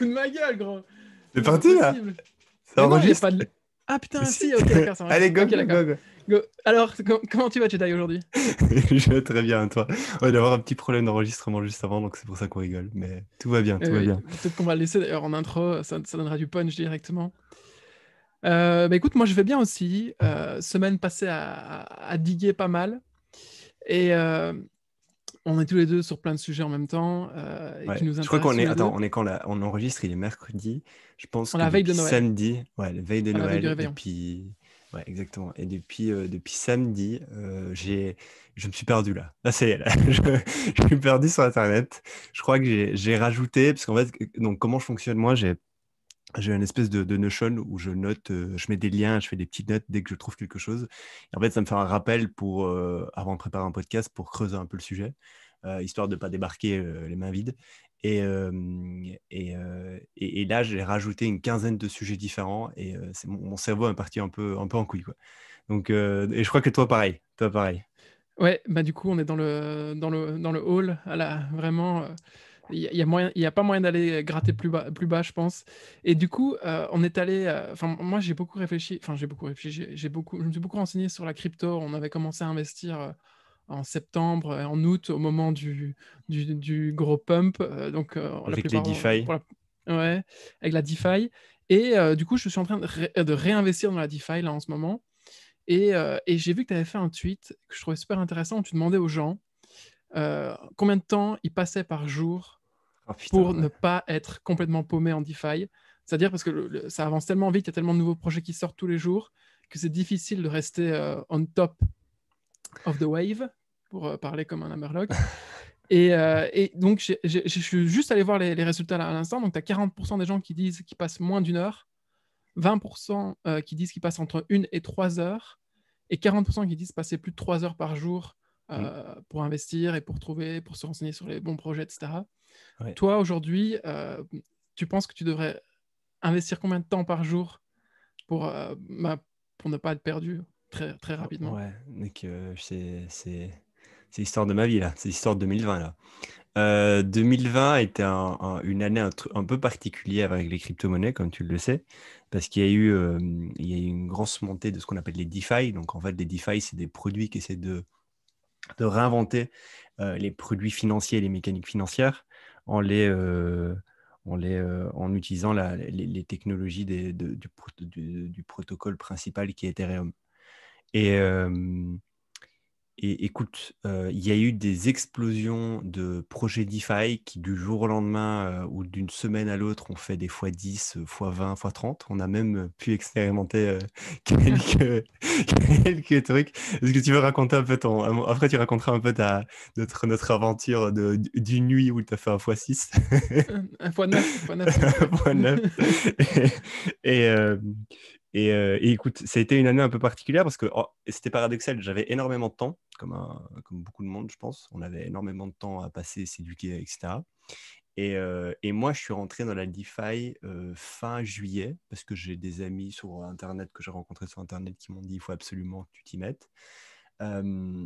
fous de ma gueule, gros. C'est Non, c'est pas parti là. possible. Ça Mais non, il n'y a enregistre. pas de... Ah putain, Si. si, ok, d'accord, ça Allez, enregistre. go, Ok, go, d'accord. go, go. Go. Alors, comment tu vas, Jedi, aujourd'hui? Je vais très bien, toi. On va avoir un petit problème d'enregistrement juste avant, donc c'est pour ça qu'on rigole. Mais tout va bien, tout va Oui, bien. peut-être qu'on va le laisser d'ailleurs en intro, ça donnera du punch directement. Bah écoute, moi je vais bien aussi. Semaine passée à diguer pas mal. Et on est tous les deux sur plein de sujets en même temps et qui Ouais. nous Je crois intéressent qu'on tous est. les Attends, deux. on est quand là? On enregistre, il est mercredi. Je pense On est que à la veille depuis de Noël, samedi, ouais, la veille de à la veille du Noël, réveillon. depuis. Ouais, exactement. Et depuis samedi, je me suis perdu là. Là, c'est là. Je suis perdu sur Internet. Je crois que j'ai rajouté, parce qu'en fait, donc comment je fonctionne moi, j'ai une espèce de Notion où je note, je mets des liens, je fais des petites notes dès que je trouve quelque chose. Et en fait, ça me fait un rappel pour, avant de préparer un podcast, pour creuser un peu le sujet, histoire de ne pas débarquer les mains vides. Et là, j'ai rajouté une quinzaine de sujets différents et mon cerveau est parti un peu en couille, quoi. Donc, et je crois que toi, pareil. Toi, pareil. Ouais, bah du coup on est dans le hall, vraiment, il y a pas moyen d'aller gratter plus bas, je pense. Et du coup, on est allé, enfin moi j'ai beaucoup réfléchi, je me suis beaucoup renseigné sur la crypto. On avait commencé à investir en septembre, et en août au moment du gros pump, donc la Avec les plupart, DeFi. ouais, avec la DeFi. Et du coup je suis en train de réinvestir dans la DeFi là en ce moment. Et j'ai vu que tu avais fait un tweet que je trouvais super intéressant où tu demandais aux gens combien de temps ils passaient par jour Oh putain, pour ne ouais. pas être complètement paumé en DeFi. C'est-à-dire parce que ça avance tellement vite, il y a tellement de nouveaux projets qui sortent tous les jours que c'est difficile de rester on top of the wave, pour parler comme un Hammerlock. Et donc, je suis juste allé voir les résultats là à l'instant. Donc, tu as 40% des gens qui disent qu'ils passent moins d'une heure, 20% qui disent qu'ils passent entre 1 et 3 heures, et 40% qui disent passer plus de 3 heures par jour Mm, pour investir et pour se renseigner sur les bons projets, etc. ouais. Toi, aujourd'hui, tu penses que tu devrais investir combien de temps par jour pour ne pas être perdu très, très rapidement? Ouais, mec, c'est l'histoire de ma vie là, c'est l'histoire de 2020 là. 2020 était une année un peu particulière avec les crypto-monnaies, comme tu le sais, parce il y a eu une grosse montée de ce qu'on appelle les DeFi. Donc en fait, les DeFi, c'est des produits qui essaient de réinventer les produits financiers et les mécaniques financières en en utilisant les technologies du protocole principal qui est Ethereum. Et, et écoute, il y a eu des explosions de projets DeFi qui, du jour au lendemain ou d'une semaine à l'autre, ont fait des fois 10, fois 20, fois 30. On a même pu expérimenter quelques, quelques trucs. Est-ce que tu veux raconter un peu Après, tu raconteras un peu notre aventure d'une nuit où tu as fait un fois 6. Un fois 9, fois 9 s'il te plaît. Point neuf. Et, euh, et écoute, ça a été une année un peu particulière parce que c'était paradoxal. J'avais énormément de temps, comme beaucoup de monde, je pense. On avait énormément de temps à passer, s'éduquer, etc. Et moi, je suis rentré dans la DeFi fin juillet parce que j'ai des amis sur Internet que j'ai rencontrés sur Internet qui m'ont dit il faut absolument que tu t'y mettes. Euh,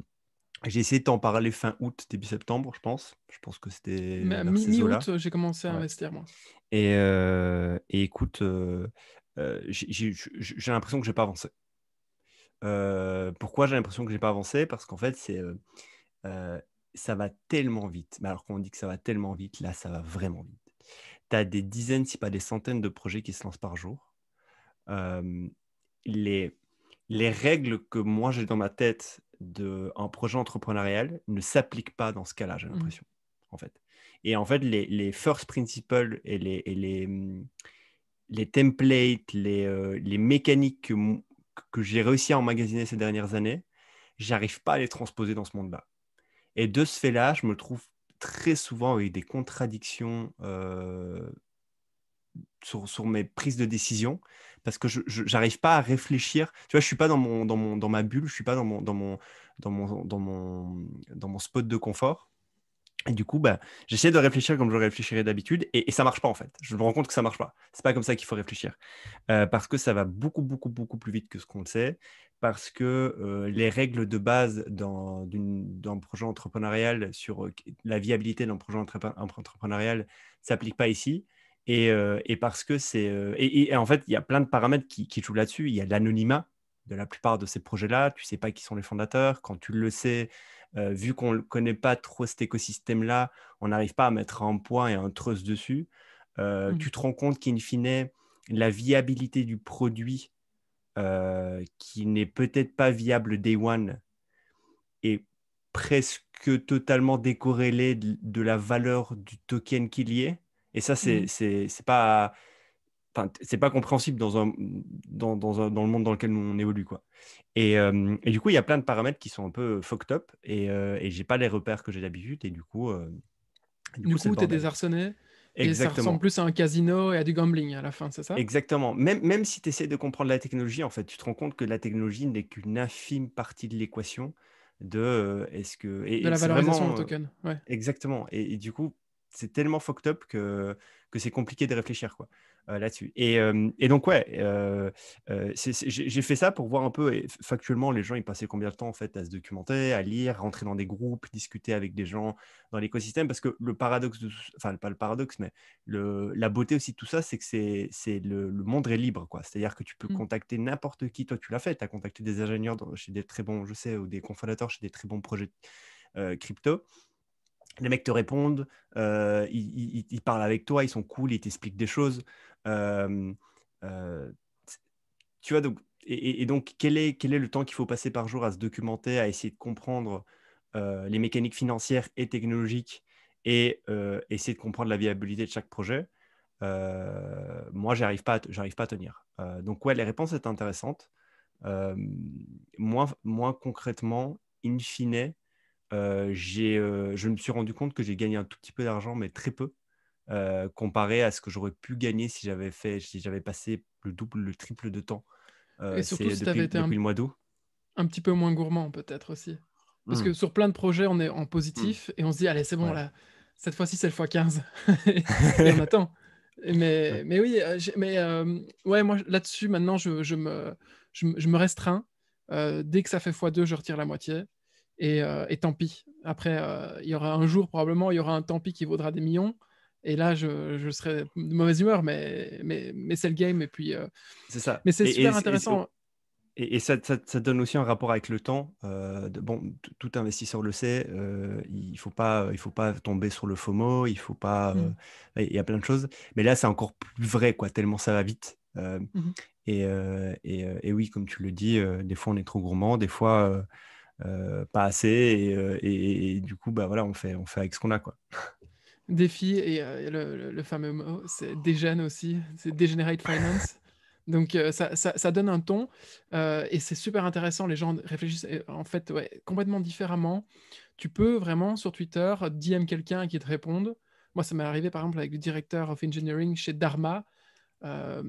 j'ai essayé de t'en parler fin août, début septembre, je pense. Je pense que Mais c'était à vers ces eaux-là. mi-août, j'ai commencé à Ouais. investir, moi. Et écoute, j'ai l'impression que j'ai pas avancé. Pourquoi j'ai l'impression que j'ai pas avancé? Parce qu'en fait, euh, ça va tellement vite. Mais alors qu'on dit que ça va tellement vite, là, ça va vraiment vite. Tu as des dizaines, si pas des centaines de projets qui se lancent par jour. Euh, les, les règles que moi j'ai dans ma tête d'un projet entrepreneurial ne s'appliquent pas dans ce cas-là, j'ai Mhm. l'impression, en fait. Et en fait, les first principles et les templates, les mécaniques que j'ai réussi à emmagasiner ces dernières années, j'arrive pas à les transposer dans ce monde-là. Et de ce fait-là, je me trouve très souvent avec des contradictions sur mes prises de décision parce que je n'arrive pas à réfléchir. Tu vois, je suis pas dans ma bulle, je suis pas dans mon spot de confort. Et du coup, bah, j'essaie de réfléchir comme je réfléchirais d'habitude et ça marche pas en fait. Je me rends compte que ça marche pas. C'est pas comme ça qu'il faut réfléchir. Parce que ça va beaucoup, beaucoup, beaucoup plus vite que ce qu'on le sait. Parce que les règles de base d'un projet entrepreneurial sur la viabilité d'un projet entrepreneurial ne s'appliquent pas ici. Et parce que et en fait, il y a plein de paramètres qui jouent là-dessus. Il y a l'anonymat de la plupart de ces projets-là. Tu ne sais pas qui sont les fondateurs. Quand tu le sais, vu qu'on ne connaît pas trop cet écosystème-là, on n'arrive pas à mettre un point et un trust dessus. Tu te rends compte qu'in fine, la viabilité du produit, qui n'est peut-être pas viable day one, est presque totalement décorrélée de la valeur du token qu'il y est. Et ça, c'est pas... Enfin, c'est pas compréhensible dans le monde dans lequel on évolue, quoi. Et du coup, il y a plein de paramètres qui sont un peu fucked up et j'ai pas les repères que j'ai d'habitude et du coup, Du c'est le coup, t'es bordel. désarçonné et ça ressemble Exactement. plus à un casino et à du gambling à la fin, c'est ça? Exactement. Même si tu essaies de comprendre la technologie, en fait, tu te rends compte que la technologie n'est qu'une infime partie de l'équation de est-ce que... De Et la c'est valorisation de vraiment... token, ouais. exactement. Et du coup, c'est tellement fucked up que c'est compliqué de réfléchir quoi, là-dessus. Et donc, ouais, j'ai fait ça pour voir un peu, et factuellement, les gens, ils passaient combien de temps en fait à se documenter, à lire, rentrer dans des groupes, discuter avec des gens dans l'écosystème. Parce que le paradoxe, enfin, pas le paradoxe, mais la beauté aussi de tout ça, c'est que le monde est libre, quoi. C'est-à-dire que tu peux Mm. contacter n'importe qui. Toi, tu l'as fait, tu as contacté des ingénieurs chez des très bons, je sais, ou des cofondateurs chez des très bons projets crypto. Les mecs te répondent, ils parlent avec toi, ils sont cool, ils t'expliquent des choses. Euh, euh, Tu vois, donc, et donc, quel est le temps qu'il faut passer par jour à se documenter, à essayer de comprendre les mécaniques financières et technologiques et essayer de comprendre la viabilité de chaque projet. Moi, j'arrive pas à tenir. Donc, ouais, les réponses étaient intéressantes. Euh, moins concrètement, in fine, je me suis rendu compte que j'ai gagné un tout petit peu d'argent, mais très peu, comparé à ce que j'aurais pu gagner si j'avais passé le double, le triple de temps. Et surtout C'est si tu avais été depuis le mois d'août. un petit peu moins gourmand, peut-être aussi. Parce Hmm, que sur plein de projets, on est en hmm, positif et on se dit, allez, c'est bon, ouais. là, cette fois-ci, c'est le x15. Et on attend. Ouais. Mais oui, ouais, moi, là-dessus, maintenant, je me restreins. Dès que ça fait x2, je retire la moitié. Et tant pis. Après, il y aura un jour, probablement, il y aura un tant pis qui vaudra des millions. Et là, je serai de mauvaise humeur, mais c'est le game. Et puis, C'est ça. mais c'est super intéressant. Et ça donne aussi un rapport avec le temps. Bon, tout investisseur le sait, il faut pas tomber sur le FOMO, il faut pas, Mhm. il y a plein de choses. Mais là, c'est encore plus vrai, quoi, tellement ça va vite. Mhm. Et oui, comme tu le dis, des fois on est trop gourmand, des fois pas assez, et du coup, bah voilà, on fait avec ce qu'on a, quoi. Défi et le fameux mot, c'est dégène aussi, c'est Degenerate Finance. Donc ça donne un ton et c'est super intéressant. Les gens réfléchissent en fait ouais, complètement différemment. Tu peux vraiment sur Twitter DM quelqu'un qui te réponde. Moi, ça m'est arrivé par exemple avec le directeur of engineering chez Dharma. Euh,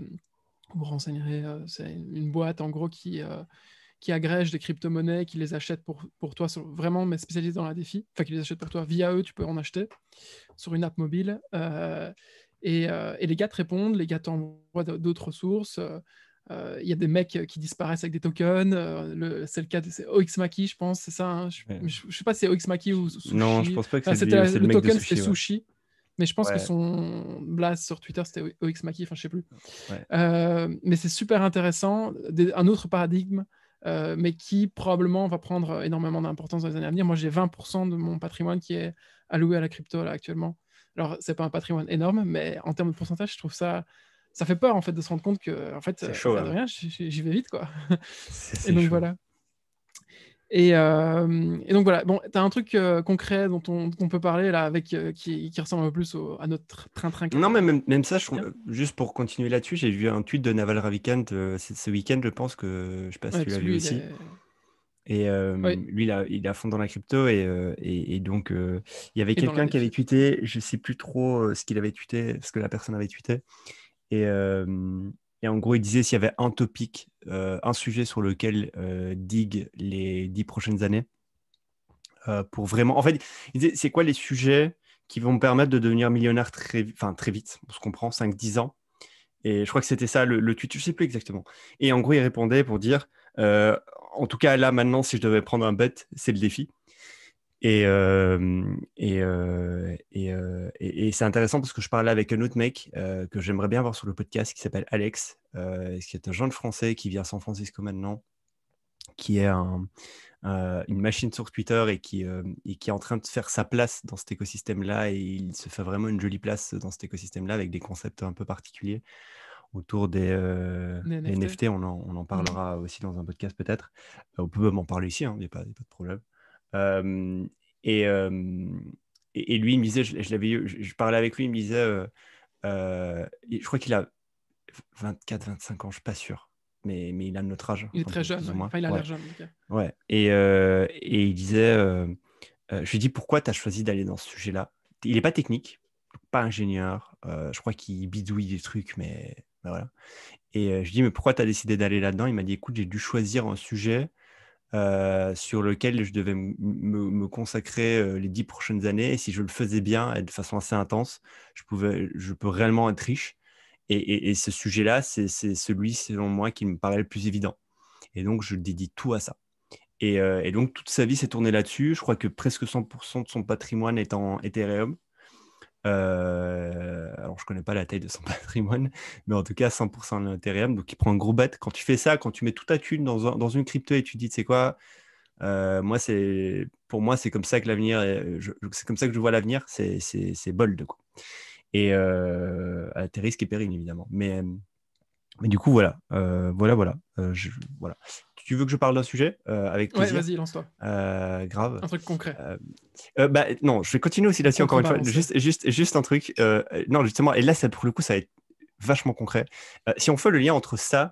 vous vous renseignerez, c'est une boîte en gros qui agrège des crypto-monnaies, qui les achète pour toi, vraiment, mais spécialisé dans la défi. Enfin, qui les achète pour toi via eux, tu peux en acheter sur une app mobile. Et les gars te répondent, les gars t'envoient d'autres sources. Il y a des mecs qui disparaissent avec des tokens. C'est le cas de OXMaki, je pense, c'est ça. Hein. Ouais. Je sais pas si c'est OXMaki ou Non, je Sushi. pense pas que Enfin, c'est lui, c'est le le mec de token, c'était Sushi, ouais. Sushi. Mais je pense que Ouais, son blast sur Twitter, c'était OXMaki, enfin, je sais plus. ouais. Mais c'est super intéressant. Un autre paradigme, mais qui probablement va prendre énormément d'importance dans les années à venir. Moi, j'ai 20% de mon patrimoine qui est alloué à la crypto là, actuellement. Alors, c'est pas un patrimoine énorme, mais en termes de pourcentage, je trouve ça fait peur en fait de se rendre compte que, en fait, C'est chaud, l'air de hein. rien, j'y vais vite quoi. Et C'est donc chaud. voilà. Et donc voilà, bon, tu as un truc concret dont on peut parler là, avec, qui ressemble un peu plus à notre train-train Non, mais même ça, quotidien. juste pour continuer là-dessus, j'ai vu un tweet de Naval Ravikant ce week-end, je pense je sais pas si Ouais, tu parce l'as que vu lui, aussi. Et ouais, lui, il est à fond dans la crypto. Et donc, il y avait et dans la quelqu'un qui avait défi. tweeté, je sais plus trop ce qu'il avait tweeté, ce que la personne avait tweeté. Et, euh, et en gros, il disait s'il y avait un topic, un sujet sur lequel digue les 10 prochaines années, pour vraiment. En fait, il disait c'est quoi les sujets qui vont me permettre de devenir millionnaire enfin, très vite, on se comprend, 5 10 ans. Et je crois que c'était ça le tweet, je ne sais plus exactement. Et en gros, il répondait pour dire, en tout cas là maintenant, si je devais prendre un bet, c'est le défi. Et c'est intéressant parce que je parlais avec un autre mec que j'aimerais bien voir sur le podcast qui s'appelle Alex, qui est un jeune Français qui vit à San Francisco maintenant, qui est une machine sur Twitter et qui est en train de faire sa place dans cet écosystème-là. Et il se fait vraiment une jolie place dans cet écosystème-là avec des concepts un peu particuliers autour des Les NFT. NFT. On en parlera aussi dans un podcast peut-être. On peut même en parler ici, il n'y a pas de problème. Euh, et, euh, et lui, il me disait, je l'avais eu, je parlais avec lui, il me disait, je crois qu'il a 24-25 ans, je ne suis pas sûr, mais il a notre âge, Il est un très peu jeune, plus ou ouais. moins. Enfin, il a Ouais, l'air jeune en tout cas. ouais. Et il disait, je lui dis pourquoi tu as choisi d'aller dans ce sujet-là. Il n'est pas technique, pas ingénieur, je crois qu'il bidouille des trucs, mais voilà. Et je lui dis, mais pourquoi tu as décidé d'aller là-dedans? Il m'a dit, écoute, j'ai dû choisir un sujet sur lequel je devais me consacrer les 10 prochaines années. Et si je le faisais bien et de façon assez intense, je peux réellement être riche. Et ce sujet-là, c'est celui, selon moi, qui me paraît le plus évident. Et donc, je dédie tout à ça. Et donc, toute sa vie s'est tournée là-dessus. Je crois que presque 100% de son patrimoine est en Ethereum. Alors, je ne connais pas la taille de son patrimoine, mais en tout cas, 100% en Ethereum. Donc, il prend un gros bet. Quand tu fais ça, quand tu mets toute ta thune dans une crypto et tu dis, tu sais quoi, pour moi, c'est comme ça que l'avenir, c'est comme ça que je vois l'avenir, c'est bold, quoi. Et à tes risques et périls, évidemment. Mais du coup, voilà. Voilà. Tu veux que je parle d'un sujet avec Ouais, plaisir? vas-y, lance-toi. Grave. Un truc concret. Euh, non, je vais continuer aussi Ou là-dessus encore une fois. contrebalancé. Juste un truc. Non, justement, et là, pour le coup, ça va être vachement concret. Si on fait le lien entre ça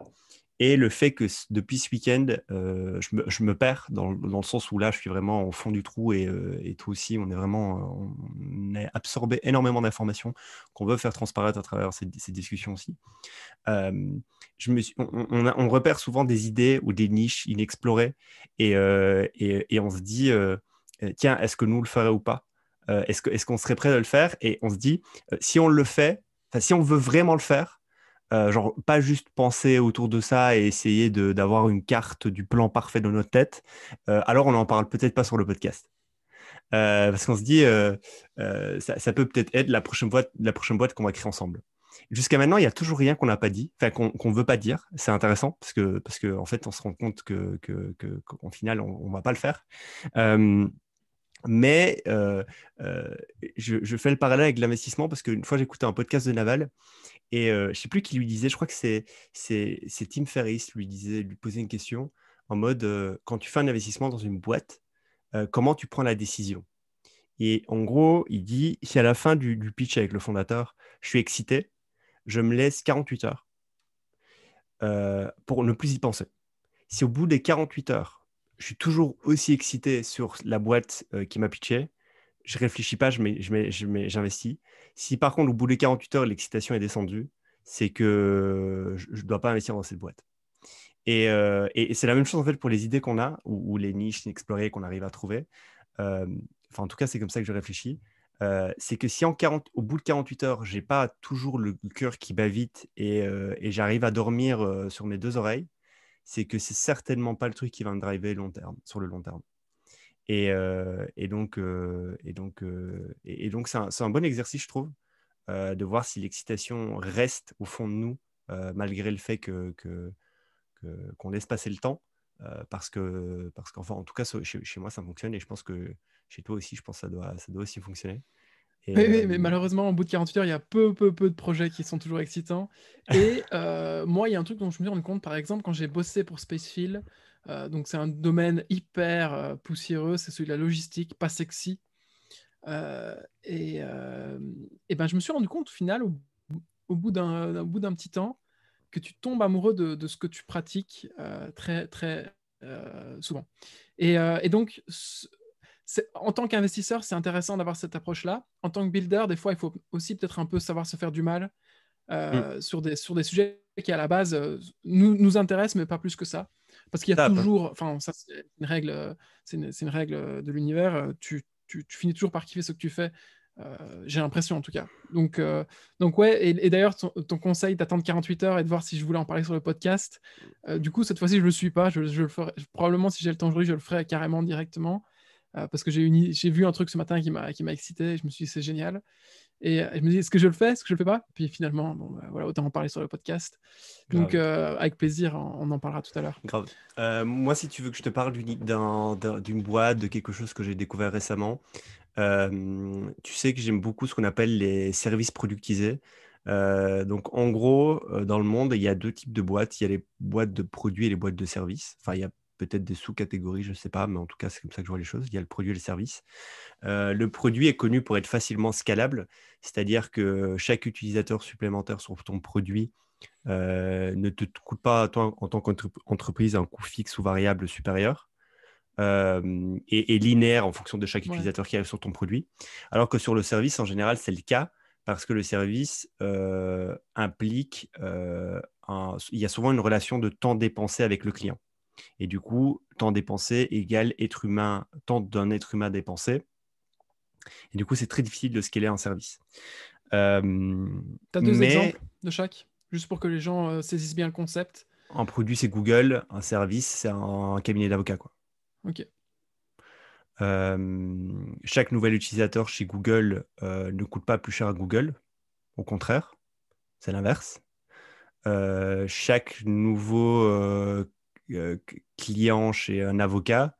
et le fait que depuis ce week-end, je me perds dans le sens où là, je suis vraiment au fond du trou et toi aussi, on est absorbé énormément d'informations qu'on veut faire transparaître à travers ces discussions aussi. Euh, on repère souvent des idées ou des niches inexplorées et on se dit, tiens, est-ce que nous le ferait ou pas? Est-ce qu'on serait prêt à le faire? Et on se dit, si on le fait, si on veut vraiment le faire, genre pas juste penser autour de ça et essayer d'avoir une carte du plan parfait dans notre tête, alors on n'en parle peut-être pas sur le podcast. Parce qu'on se dit, ça peut peut-être être la prochaine boîte qu'on va créer ensemble. Jusqu'à maintenant, il n'y a toujours rien qu'on n'a pas dit, enfin qu'on ne veut pas dire. C'est intéressant parce que en fait, on se rend compte qu'en final, on ne va pas le faire. Euh, mais je fais le parallèle avec l'investissement parce qu'une fois, j'écoutais un podcast de Naval et je ne sais plus qui lui disait, je crois que c'est Tim Ferriss lui posait une question en mode, quand tu fais un investissement dans une boîte, comment tu prends la décision? Et en gros, il dit, si à la fin du pitch avec le fondateur, je suis excité, je me laisse 48 heures pour ne plus y penser. Si au bout des 48 heures, je suis toujours aussi excité sur la boîte qui m'a pitché, je réfléchis pas, j'investis. Si par contre, au bout des 48 heures, l'excitation est descendue, c'est que je ne dois pas investir dans cette boîte. Et c'est la même chose en fait pour les idées qu'on a ou les niches inexplorées qu'on arrive à trouver. Euh, enfin, en tout cas, c'est comme ça que je réfléchis. C'est que si au bout de 48 heures, j'ai pas toujours le cœur qui bat vite et j'arrive à dormir sur mes deux oreilles, c'est que c'est certainement pas le truc qui va me driver sur le long terme. Et donc, c'est un bon exercice, je trouve, de voir si l'excitation reste au fond de nous, malgré le fait qu'on laisse passer le temps. Parce qu'enfin, en tout cas, chez moi, ça fonctionne et je pense que chez toi aussi, je pense que ça doit aussi fonctionner. Et, Oui, oui, mais malheureusement, au bout de 48 heures, il y a peu de projets qui sont toujours excitants. Et moi, il y a un truc dont je me suis rendu compte, par exemple, quand j'ai bossé pour Spacefield, donc c'est un domaine hyper poussiéreux, c'est celui de la logistique, pas sexy. Et ben, je me suis rendu compte, au final, au bout d'un petit temps, que tu tombes amoureux de ce que tu pratiques très, très souvent. Et donc, en tant qu'investisseur, c'est intéressant d'avoir cette approche-là. En tant que builder, des fois, il faut aussi peut-être un peu savoir se faire du mal Hmm. sur des sujets qui, à la base, nous intéressent, mais pas plus que ça. Parce qu'il y a Ça, après. toujours, enfin, ça, c'est une règle, c'est une règle de l'univers. Tu finis toujours par kiffer ce que tu fais. J'ai l'impression, en tout cas. Donc ouais, et d'ailleurs, ton conseil d'attendre 48 heures et de voir si je voulais en parler sur le podcast, du coup, cette fois-ci, je ne le suis pas. Je le ferai, probablement, si j'ai le temps aujourd'hui, je le ferai carrément directement. parce que j'ai vu un truc ce matin qui m'a excité, et je me suis dit, c'est génial. Et je me dis, est-ce que je le fais, est-ce que je le fais pas? Puis finalement, bon, voilà, autant en parler sur le podcast. Donc, Grave. avec plaisir, on en parlera tout à l'heure. Grave. Moi, si tu veux que je te parle d'une boîte, de quelque chose que j'ai découvert récemment, tu sais que j'aime beaucoup ce qu'on appelle les services productisés. Donc, en gros, dans le monde, il y a deux types de boîtes. Il y a les boîtes de produits et les boîtes de services. Enfin, il y a peut-être des sous-catégories, je ne sais pas, mais en tout cas, c'est comme ça que je vois les choses. Il y a le produit et le service. Le produit est connu pour être facilement scalable, c'est-à-dire que chaque utilisateur supplémentaire sur ton produit ne te coûte pas, toi, en tant qu'entreprise, un coût fixe ou variable supérieur. Et linéaire en fonction de chaque Ouais. utilisateur qui arrive sur ton produit. Alors que sur le service, en général, c'est le cas parce que le service implique, il y a souvent une relation de temps dépensé avec le client. Et du coup, temps dépensé égale être humain, temps d'un être humain dépensé. Et du coup, c'est très difficile de scaler un service. Euh, Tu as deux mais exemples de chaque, juste pour que les gens saisissent bien le concept. un produit, c'est Google. Un service, c'est un cabinet d'avocats, quoi. Ok. Chaque nouvel utilisateur chez Google ne coûte pas plus cher à Google. Au contraire, c'est l'inverse. Chaque nouveau client chez un avocat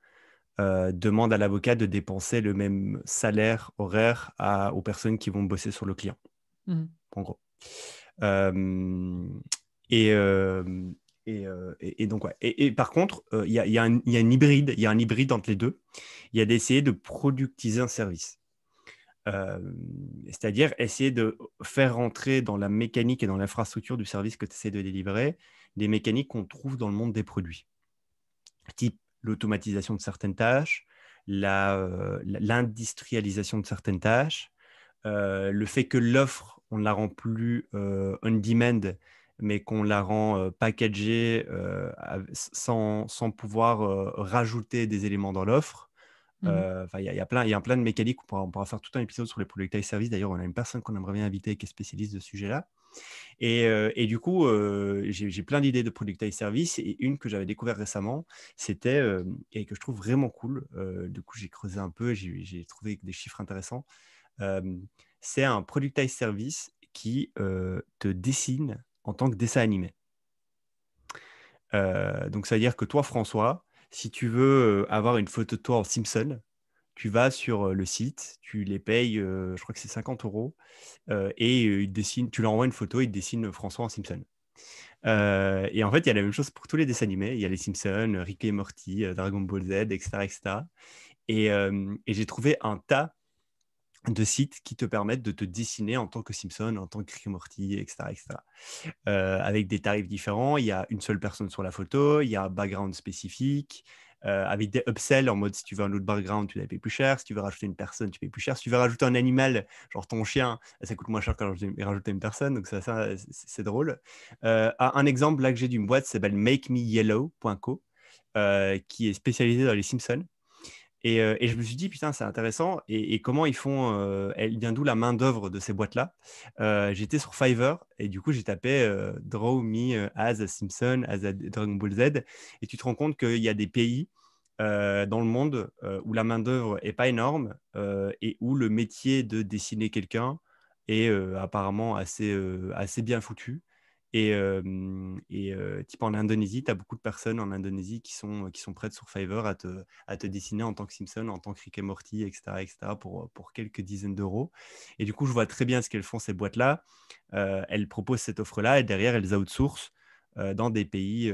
demande à l'avocat de dépenser le même salaire horaire aux personnes qui vont bosser sur le client, Mhm. en gros. Euh, et, euh, et donc, ouais. Et par contre, il y a un hybride, il y a un hybride entre les deux. Il y a d'essayer de productiser un service. Euh, C'est-à-dire essayer de faire rentrer dans la mécanique et dans l'infrastructure du service que tu essaies de délivrer des mécaniques qu'on trouve dans le monde des produits, type l'automatisation de certaines tâches, l'industrialisation de certaines tâches, le fait que l'offre, on ne la rend plus on-demand, mais qu'on la rend packagée sans pouvoir rajouter des éléments dans l'offre. Mhm. Il y a plein de mécaniques. On pourra faire tout un épisode sur les productized services. D'ailleurs, on a une personne qu'on aimerait bien inviter qui est spécialiste de ce sujet-là. Et du coup, j'ai plein d'idées de productized services. Et une que j'avais découvert récemment, c'était, et que je trouve vraiment cool, du coup, j'ai creusé un peu, j'ai trouvé des chiffres intéressants. Euh, c'est un productized service qui te dessine en tant que dessin animé. Donc, ça veut dire que toi, François, si tu veux avoir une photo de toi en Simpson, tu vas sur le site, tu les payes, je crois que c'est 50 euros, et tu leur envoies une photo, il te dessine François en Simpson. Et en fait, il y a la même chose pour tous les dessins animés. Il y a les Simpsons, Rick et Morty, Dragon Ball Z, etc. etc. Et j'ai trouvé un tas de sites qui te permettent de te dessiner en tant que Simpson, en tant que Rick et Morty, etc. etc. Avec des tarifs différents. Il y a une seule personne sur la photo, il y a un background spécifique, avec des upsells en mode si tu veux un autre background, tu dois payer plus cher. Si tu veux rajouter une personne, tu payes plus cher. Si tu veux rajouter un animal, genre ton chien, ça coûte moins cher que rajouter une personne. Donc ça c'est drôle. Un exemple là que j'ai d'une boîte s'appelle makemeyellow.co, qui est spécialisée dans les Simpsons. Et je me suis dit, putain, c'est intéressant. Et comment ils font, elle vient d'où la main-d'œuvre de ces boîtes-là? J'étais sur Fiverr et du coup, j'ai tapé Draw me as a Simpson, as a Dragon Ball Z. Et tu te rends compte qu'il y a des pays dans le monde où la main-d'œuvre est pas énorme et où le métier de dessiner quelqu'un est apparemment assez bien foutu. Type en Indonésie, tu as beaucoup de personnes en Indonésie qui sont prêtes sur Fiverr à te dessiner en tant que Simpson, en tant que Rick et Morty, etc., etc., pour quelques dizaines d'euros. Et du coup, je vois très bien ce qu'elles font, ces boîtes-là. Elles proposent cette offre-là et derrière, elles outsourcent dans des pays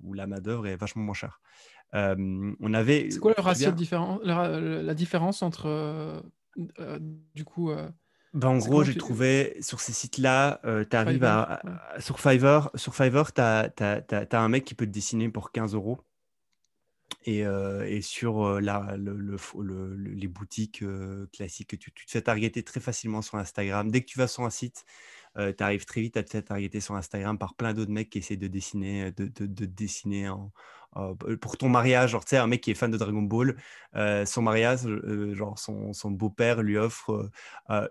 où la main-d'œuvre est vachement moins chère. On avait, C'est quoi le tu te ratio de souviens? différence, la différence entre, du coup, Ben, en c'est gros, comment j'ai tu... trouvé sur ces sites-là, tu arrives Fiverr, ouais. sur Fiverr, t'as un mec qui peut te dessiner pour 15 euros. Et sur les boutiques classiques, tu te fais targeter très facilement sur Instagram. Dès que tu vas sur un site, tu arrives très vite à te faire targeter sur Instagram par plein d'autres mecs qui essaient de dessiner, de dessiner pour ton mariage, genre, tu sais, un mec qui est fan de Dragon Ball, son mariage, genre, son beau-père lui offre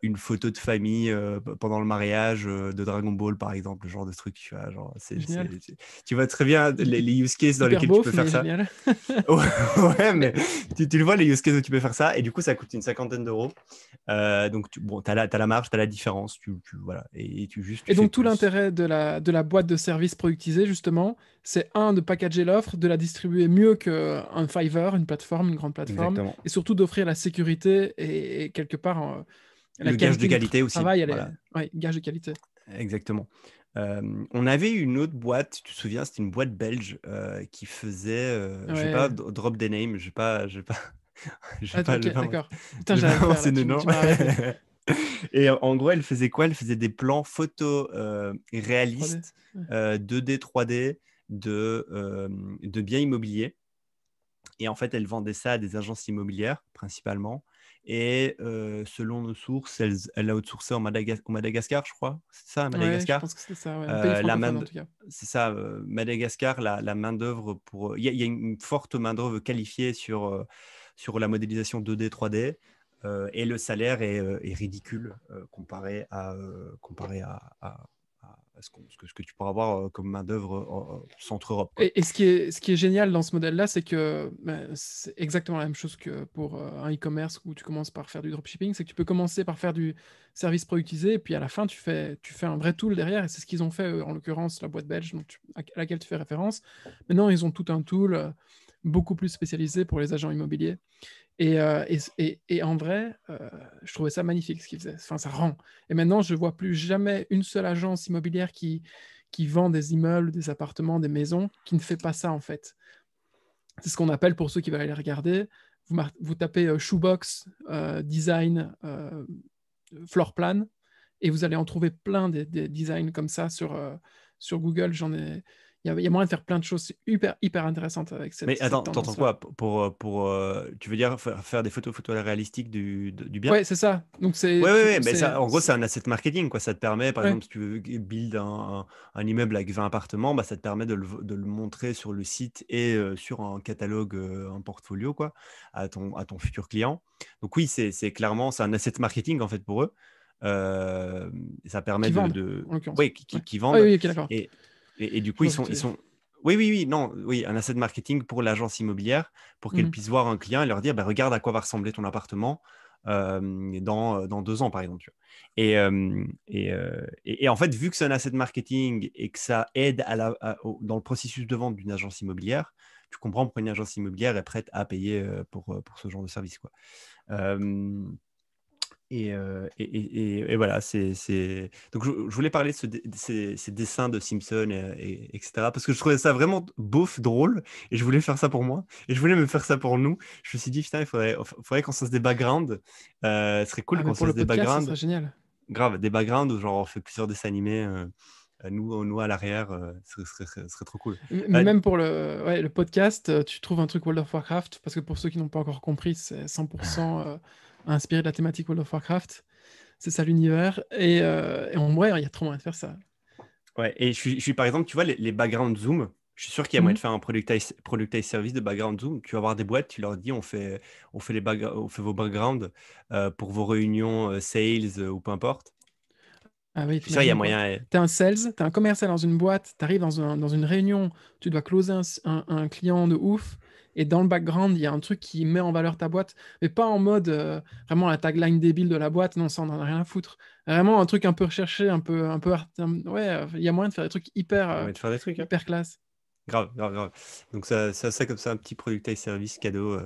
une photo de famille pendant le mariage de Dragon Ball, par exemple, le genre de truc, tu vois, genre, Génial. tu vois très bien les use cases dans Hyper lesquels tu beauf, peux faire mais ça. génial. Ouais, ouais, Mais- mais tu le vois, les use cases où tu peux faire ça, et du coup, ça coûte une cinquantaine d'euros. Donc, bon, tu as la marge, tu as la différence, voilà, et tu Et fais donc, tout plus. l'intérêt de la boîte de services productisés, justement, c'est de packager l'offre, de la distribuer mieux qu'un Fiverr, une plateforme, une grande plateforme, Exactement. et surtout d'offrir la sécurité et quelque part la Le gage de qualité du qualité aussi, travail, voilà, gage de qualité. exactement. On avait une autre boîte, tu te souviens, c'était une boîte belge qui faisait, je vais pas Ouais. drop des names, je vais Ah, pas, ok, d'accord. Putain, je vais j'allais pas le faire là, mentionner de nom. tu m'as arrêté. Et en gros, elle faisait quoi? Elle faisait des plans photos 3D. réalistes, Ouais. 2D, 3D de biens immobiliers. Et en fait, elle vendait ça à des agences immobilières principalement. Et selon nos sources, elle a outsourcé au Madagascar, je crois. C'est ça, à Ouais, je Madagascar. pense que c'était ça, ouais. Un pays francophone en tout cas. C'est ça, Madagascar, la main-d'œuvre pour. Il y a une forte main-d'œuvre qualifiée sur la modélisation 2D, 3D. Et le salaire est ridicule comparé à ce que tu pourras avoir comme main-d'œuvre centre-Europe, quoi. Et ce qui est génial dans ce modèle-là, c'est que c'est exactement la même chose que pour un e-commerce où tu commences par faire du dropshipping, c'est que tu peux commencer par faire du service productisé, et puis à la fin, tu fais un vrai tool derrière, et c'est ce qu'ils ont fait, en l'occurrence, la boîte belge à laquelle tu fais référence. Maintenant, ils ont tout un tool beaucoup plus spécialisé pour les agents immobiliers. Et en vrai, je trouvais ça magnifique ce qu'ils faisaient. Enfin, ça rend. Et maintenant, je vois plus jamais une seule agence immobilière qui vend des immeubles, des appartements, des maisons, qui ne fait pas ça en fait. C'est ce qu'on appelle, pour ceux qui veulent aller regarder, vous tapez shoebox, design, floor plan, et vous allez en trouver plein des designs comme ça sur Google. Il y a moyen de faire plein de choses hyper intéressantes avec Mais cette attends, t'entends tendance-là. quoi? Tu veux dire faire des photos réalistiques du bien? Ouais, c'est ça. Donc Ouais, ouais, ouais, mais ça, en gros, c'est un asset marketing, quoi. Ça te permet, par ouais. exemple, si tu veux build un immeuble avec 20 appartements, bah, ça te permet de le montrer sur le site et sur un catalogue, un portfolio, quoi, à ton futur client. Donc oui, clairement, c'est un asset marketing, en fait, pour eux. Ça permet Qui de, vendent, de... en l'occurrence. Ouais, Ouais. qui Ah oui, vendent. oui, ok, d'accord. Et, et du Je coup, vois ce que tu veux ils dire. sont... Oui, oui, oui, non, oui, un asset marketing pour l'agence immobilière, pour qu'elle Mhm. puisse voir un client et leur dire, bah, regarde à quoi va ressembler ton appartement dans 2 ans, par exemple. Tu vois. Et en fait, vu que c'est un asset marketing et que ça aide dans le processus de vente d'une agence immobilière, tu comprends pourquoi une agence immobilière est prête à payer pour ce genre de service, quoi. Euh, et voilà, Donc, je voulais parler de ces dessins de Simpson, etc. Parce que je trouvais ça vraiment beauf, drôle, et je voulais faire ça pour moi, et je voulais me faire ça pour nous. Je me suis dit, putain, il faudrait qu'on se fasse des backgrounds. Ce serait cool Ah, mais qu'on se pour le fasse des podcast, ça backgrounds. serait génial. Grave, des backgrounds où genre on fait plusieurs dessins animés, nous à l'arrière, ce serait trop cool. Mais même pour le podcast, tu trouves un truc World of Warcraft, parce que pour ceux qui n'ont pas encore compris, c'est 100% inspiré de la thématique World of Warcraft. C'est ça l'univers. Et en vrai, il y a trop moyen de faire ça. Ouais, et je suis par exemple, tu vois, les background zoom, je suis sûr qu'il y a moyen Mhm. de faire un productize service de background zoom. Tu vas avoir des boîtes, tu leur dis, on fait vos backgrounds pour vos réunions sales ou peu importe. Ah oui, Je suis sûr qu'il y a t'imagines quoi? moyen. T'es un sales, t'es un commercial dans une boîte, t'arrives dans une réunion, tu dois closer un client de ouf, et dans le background, il y a un truc qui met en valeur ta boîte, mais pas en mode vraiment la tagline débile de la boîte, non, ça on en a rien à foutre. Vraiment un truc un peu recherché, ouais, il y a moyen de faire des trucs Il y a moyen de faire des trucs, hein. hyper classe. Grave, grave, grave. Donc ça comme ça, un petit productize service cadeau.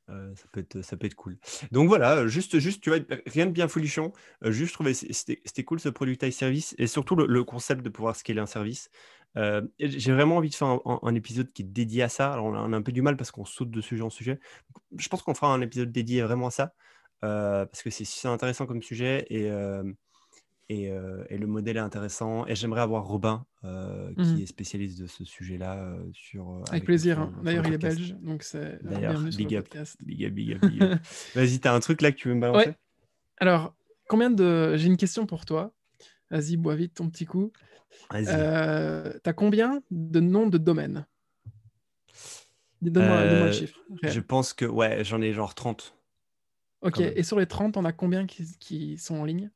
Ça peut être cool. Donc voilà, juste, tu vois, rien de bien folichon. Juste, je trouvais c'était cool ce productize service et surtout le concept de pouvoir scaler un service. Et j'ai vraiment envie de faire un épisode qui est dédié à ça. Alors, on a un peu du mal parce qu'on saute de sujet en sujet. Je pense qu'on fera un épisode dédié vraiment à ça parce que c'est intéressant comme sujet et le modèle est intéressant. Et j'aimerais avoir Robin qui Mhm. est spécialiste de ce sujet-là Avec avec nous plaisir, sur, hein. sur le D'ailleurs, il est podcast. belge, donc c'est D'ailleurs, bienvenue sur le big up, podcast. big up, big up, big up. Vas-y, t'as un truc là que tu veux me balancer? Ouais, alors, j'ai une question pour toi. Vas-y, bois vite ton petit coup. Vas-y. T'as combien de noms de domaines? Donne-moi le Euh, chiffre je réel. pense que, ouais, j'en ai genre 30 Ok, quand même. et sur les 30, on a combien qui sont en ligne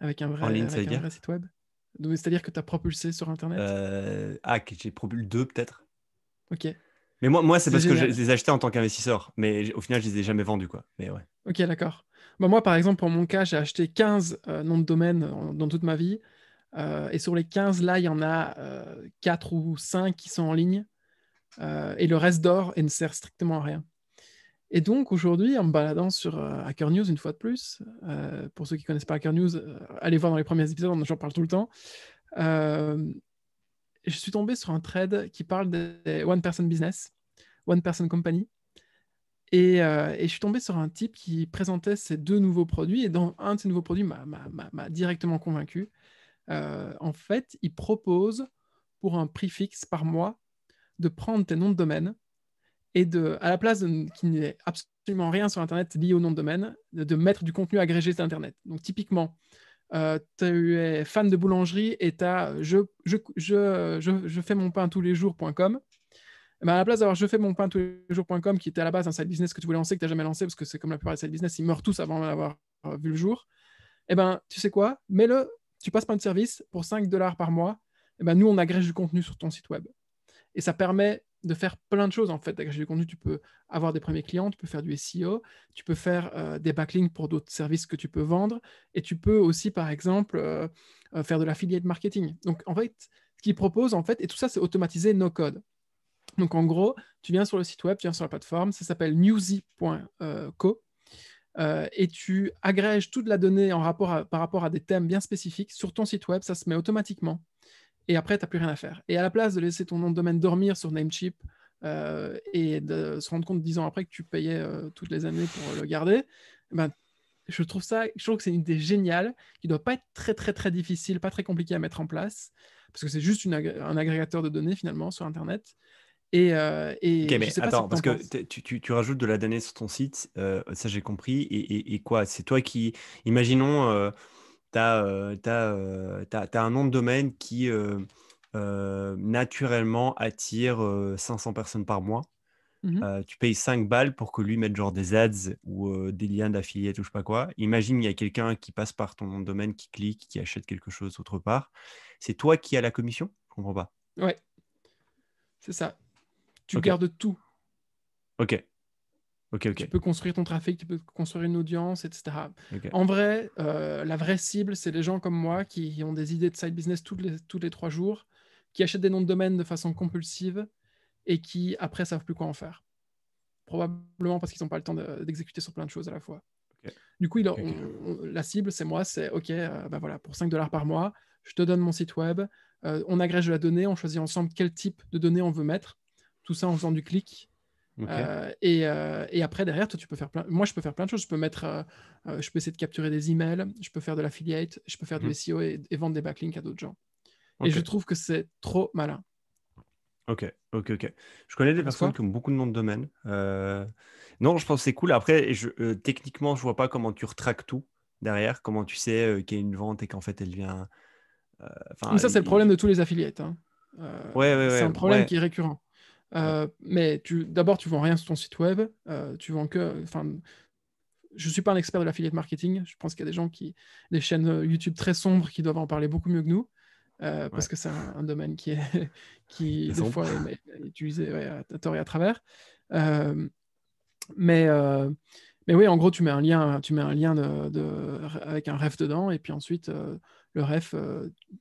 En ligne, ça veut avec un vrai dire? site web? Donc, c'est-à-dire que tu as propulsé sur Internet? Que j'ai probé deux peut-être. Ok, Mais moi c'est c'est parce que je génial. les ai achetés en tant qu'investisseur. Mais au final, je les ai jamais vendus, quoi. Mais ouais. Ok, d'accord. Bah, moi, par exemple, pour mon cas, j'ai acheté 15 noms de domaine dans toute ma vie. Et sur les 15, là, il y en a 4 ou 5 qui sont en ligne. Et le reste dort et ne sert strictement à rien. Et donc, aujourd'hui, en me baladant sur Hacker News, une fois de plus, pour ceux qui ne connaissent pas Hacker News, allez voir dans les premiers épisodes, j'en parle tout le temps. euh, je suis tombé sur un thread qui parle des One Person Business, One Person Company. Et je suis tombé sur un type qui présentait ces deux nouveaux produits. Et dans un de ces nouveaux produits m'a directement convaincu. En fait, il propose pour un prix fixe par mois de prendre tes noms de domaine et à la place qu'il n'y ait absolument rien sur Internet lié au nom de domaine, de mettre du contenu agrégé sur Internet. Donc typiquement, tu es fan de boulangerie et tu as je fais mon pain tous les jours.com. Ben à la place d'avoir je fais mon pain tous les jours.com, qui était à la base un side business que tu voulais lancer, que tu n'as jamais lancé, parce que c'est comme la plupart des side business, ils meurent tous avant d'avoir vu le jour. Eh ben, tu sais quoi? Mets-le, tu passes par un service pour 5 dollars par mois. Eh ben, nous, on agrège du contenu sur ton site web. Et ça permet de faire plein de choses en fait. D'agréger du contenu, tu peux avoir des premiers clients, tu peux faire du SEO, tu peux faire des backlinks pour d'autres services que tu peux vendre, et tu peux aussi, par exemple, faire de l'affiliate marketing. Donc, en fait, ce qu'ils proposent, en fait, et tout ça, c'est automatisé, no code. Donc, en gros, tu viens sur le site web, tu viens sur la plateforme, ça s'appelle newsy.co. Et tu agrèges toute la donnée par rapport à des thèmes bien spécifiques sur ton site web, ça se met automatiquement. Et après, tu n'as plus rien à faire. Et à la place de laisser ton nom de domaine dormir sur Namecheap et de se rendre compte 10 ans après que tu payais toutes les années pour le garder, ben, je trouve que c'est une idée géniale qui ne doit pas être très, très, très difficile, pas très compliqué à mettre en place, parce que c'est juste un agrégateur de données finalement sur Internet. Ok, Et je ne mais sais pas ce attends, que tu parce en que penses. tu rajoutes de la donnée sur ton site, ça j'ai compris. Et quoi? C'est toi qui, imaginons, t'as un nom de domaine qui naturellement attire 500 personnes par mois. Mhm. Tu payes 5 balles pour que lui mette genre des ads ou des liens d'affiliate ou je sais pas quoi. Imagine, il y a quelqu'un qui passe par ton nom de domaine, qui clique, qui achète quelque chose autre part. C'est toi qui as la commission? Je comprends pas. Ouais, c'est ça. Tu Ok, gardes tout. ok, ok, Tu ok, peux construire ton trafic, tu peux construire une audience, etc. ok. En vrai, la vraie cible, c'est les gens comme moi qui ont des idées de side business tous les 3 jours, qui achètent des noms de domaine de façon compulsive et qui, après, savent plus quoi en faire. Probablement parce qu'ils n'ont pas le temps d'exécuter sur plein de choses à la fois. Ok, Du coup, ok, ok. la cible, c'est moi, c'est OK, ben voilà, pour 5 dollars par mois, je te donne mon site web, on agrège de la donnée, on choisit ensemble quel type de données on veut mettre, tout ça en faisant du clic. Ok. Et après, derrière, toi, tu peux faire moi, je peux faire plein de choses. Je peux essayer de capturer des emails, je peux faire de l'affiliate, je peux faire du Mhm. SEO et vendre des backlinks à d'autres gens. Et Ok, je trouve que c'est trop malin. ok, ok, ok. Je connais T'en des penses personnes quoi? qui ont beaucoup de noms de domaine. Non, je pense que c'est cool. Après, techniquement, je vois pas comment tu retraques tout derrière, comment tu sais qu'il y a une vente et qu'en fait elle vient. Mais Enfin, ça, c'est le problème de tous les affiliates, hein. ouais, ouais, C'est ouais, un problème ouais, qui est récurrent. ouais, Mais d'abord, tu vends rien sur ton site web. Tu vends que. Enfin, je suis pas un expert de l'affiliate marketing. Je pense qu'il y a des chaînes YouTube très sombres qui doivent en parler beaucoup mieux que nous. ouais. Parce que c'est un domaine qui C'est des sombre. fois, est utilisé ouais, à tort et à travers. Euh, mais, euh, mais oui, en gros, tu mets un lien avec un ref dedans, et puis ensuite, le ref, Ouais,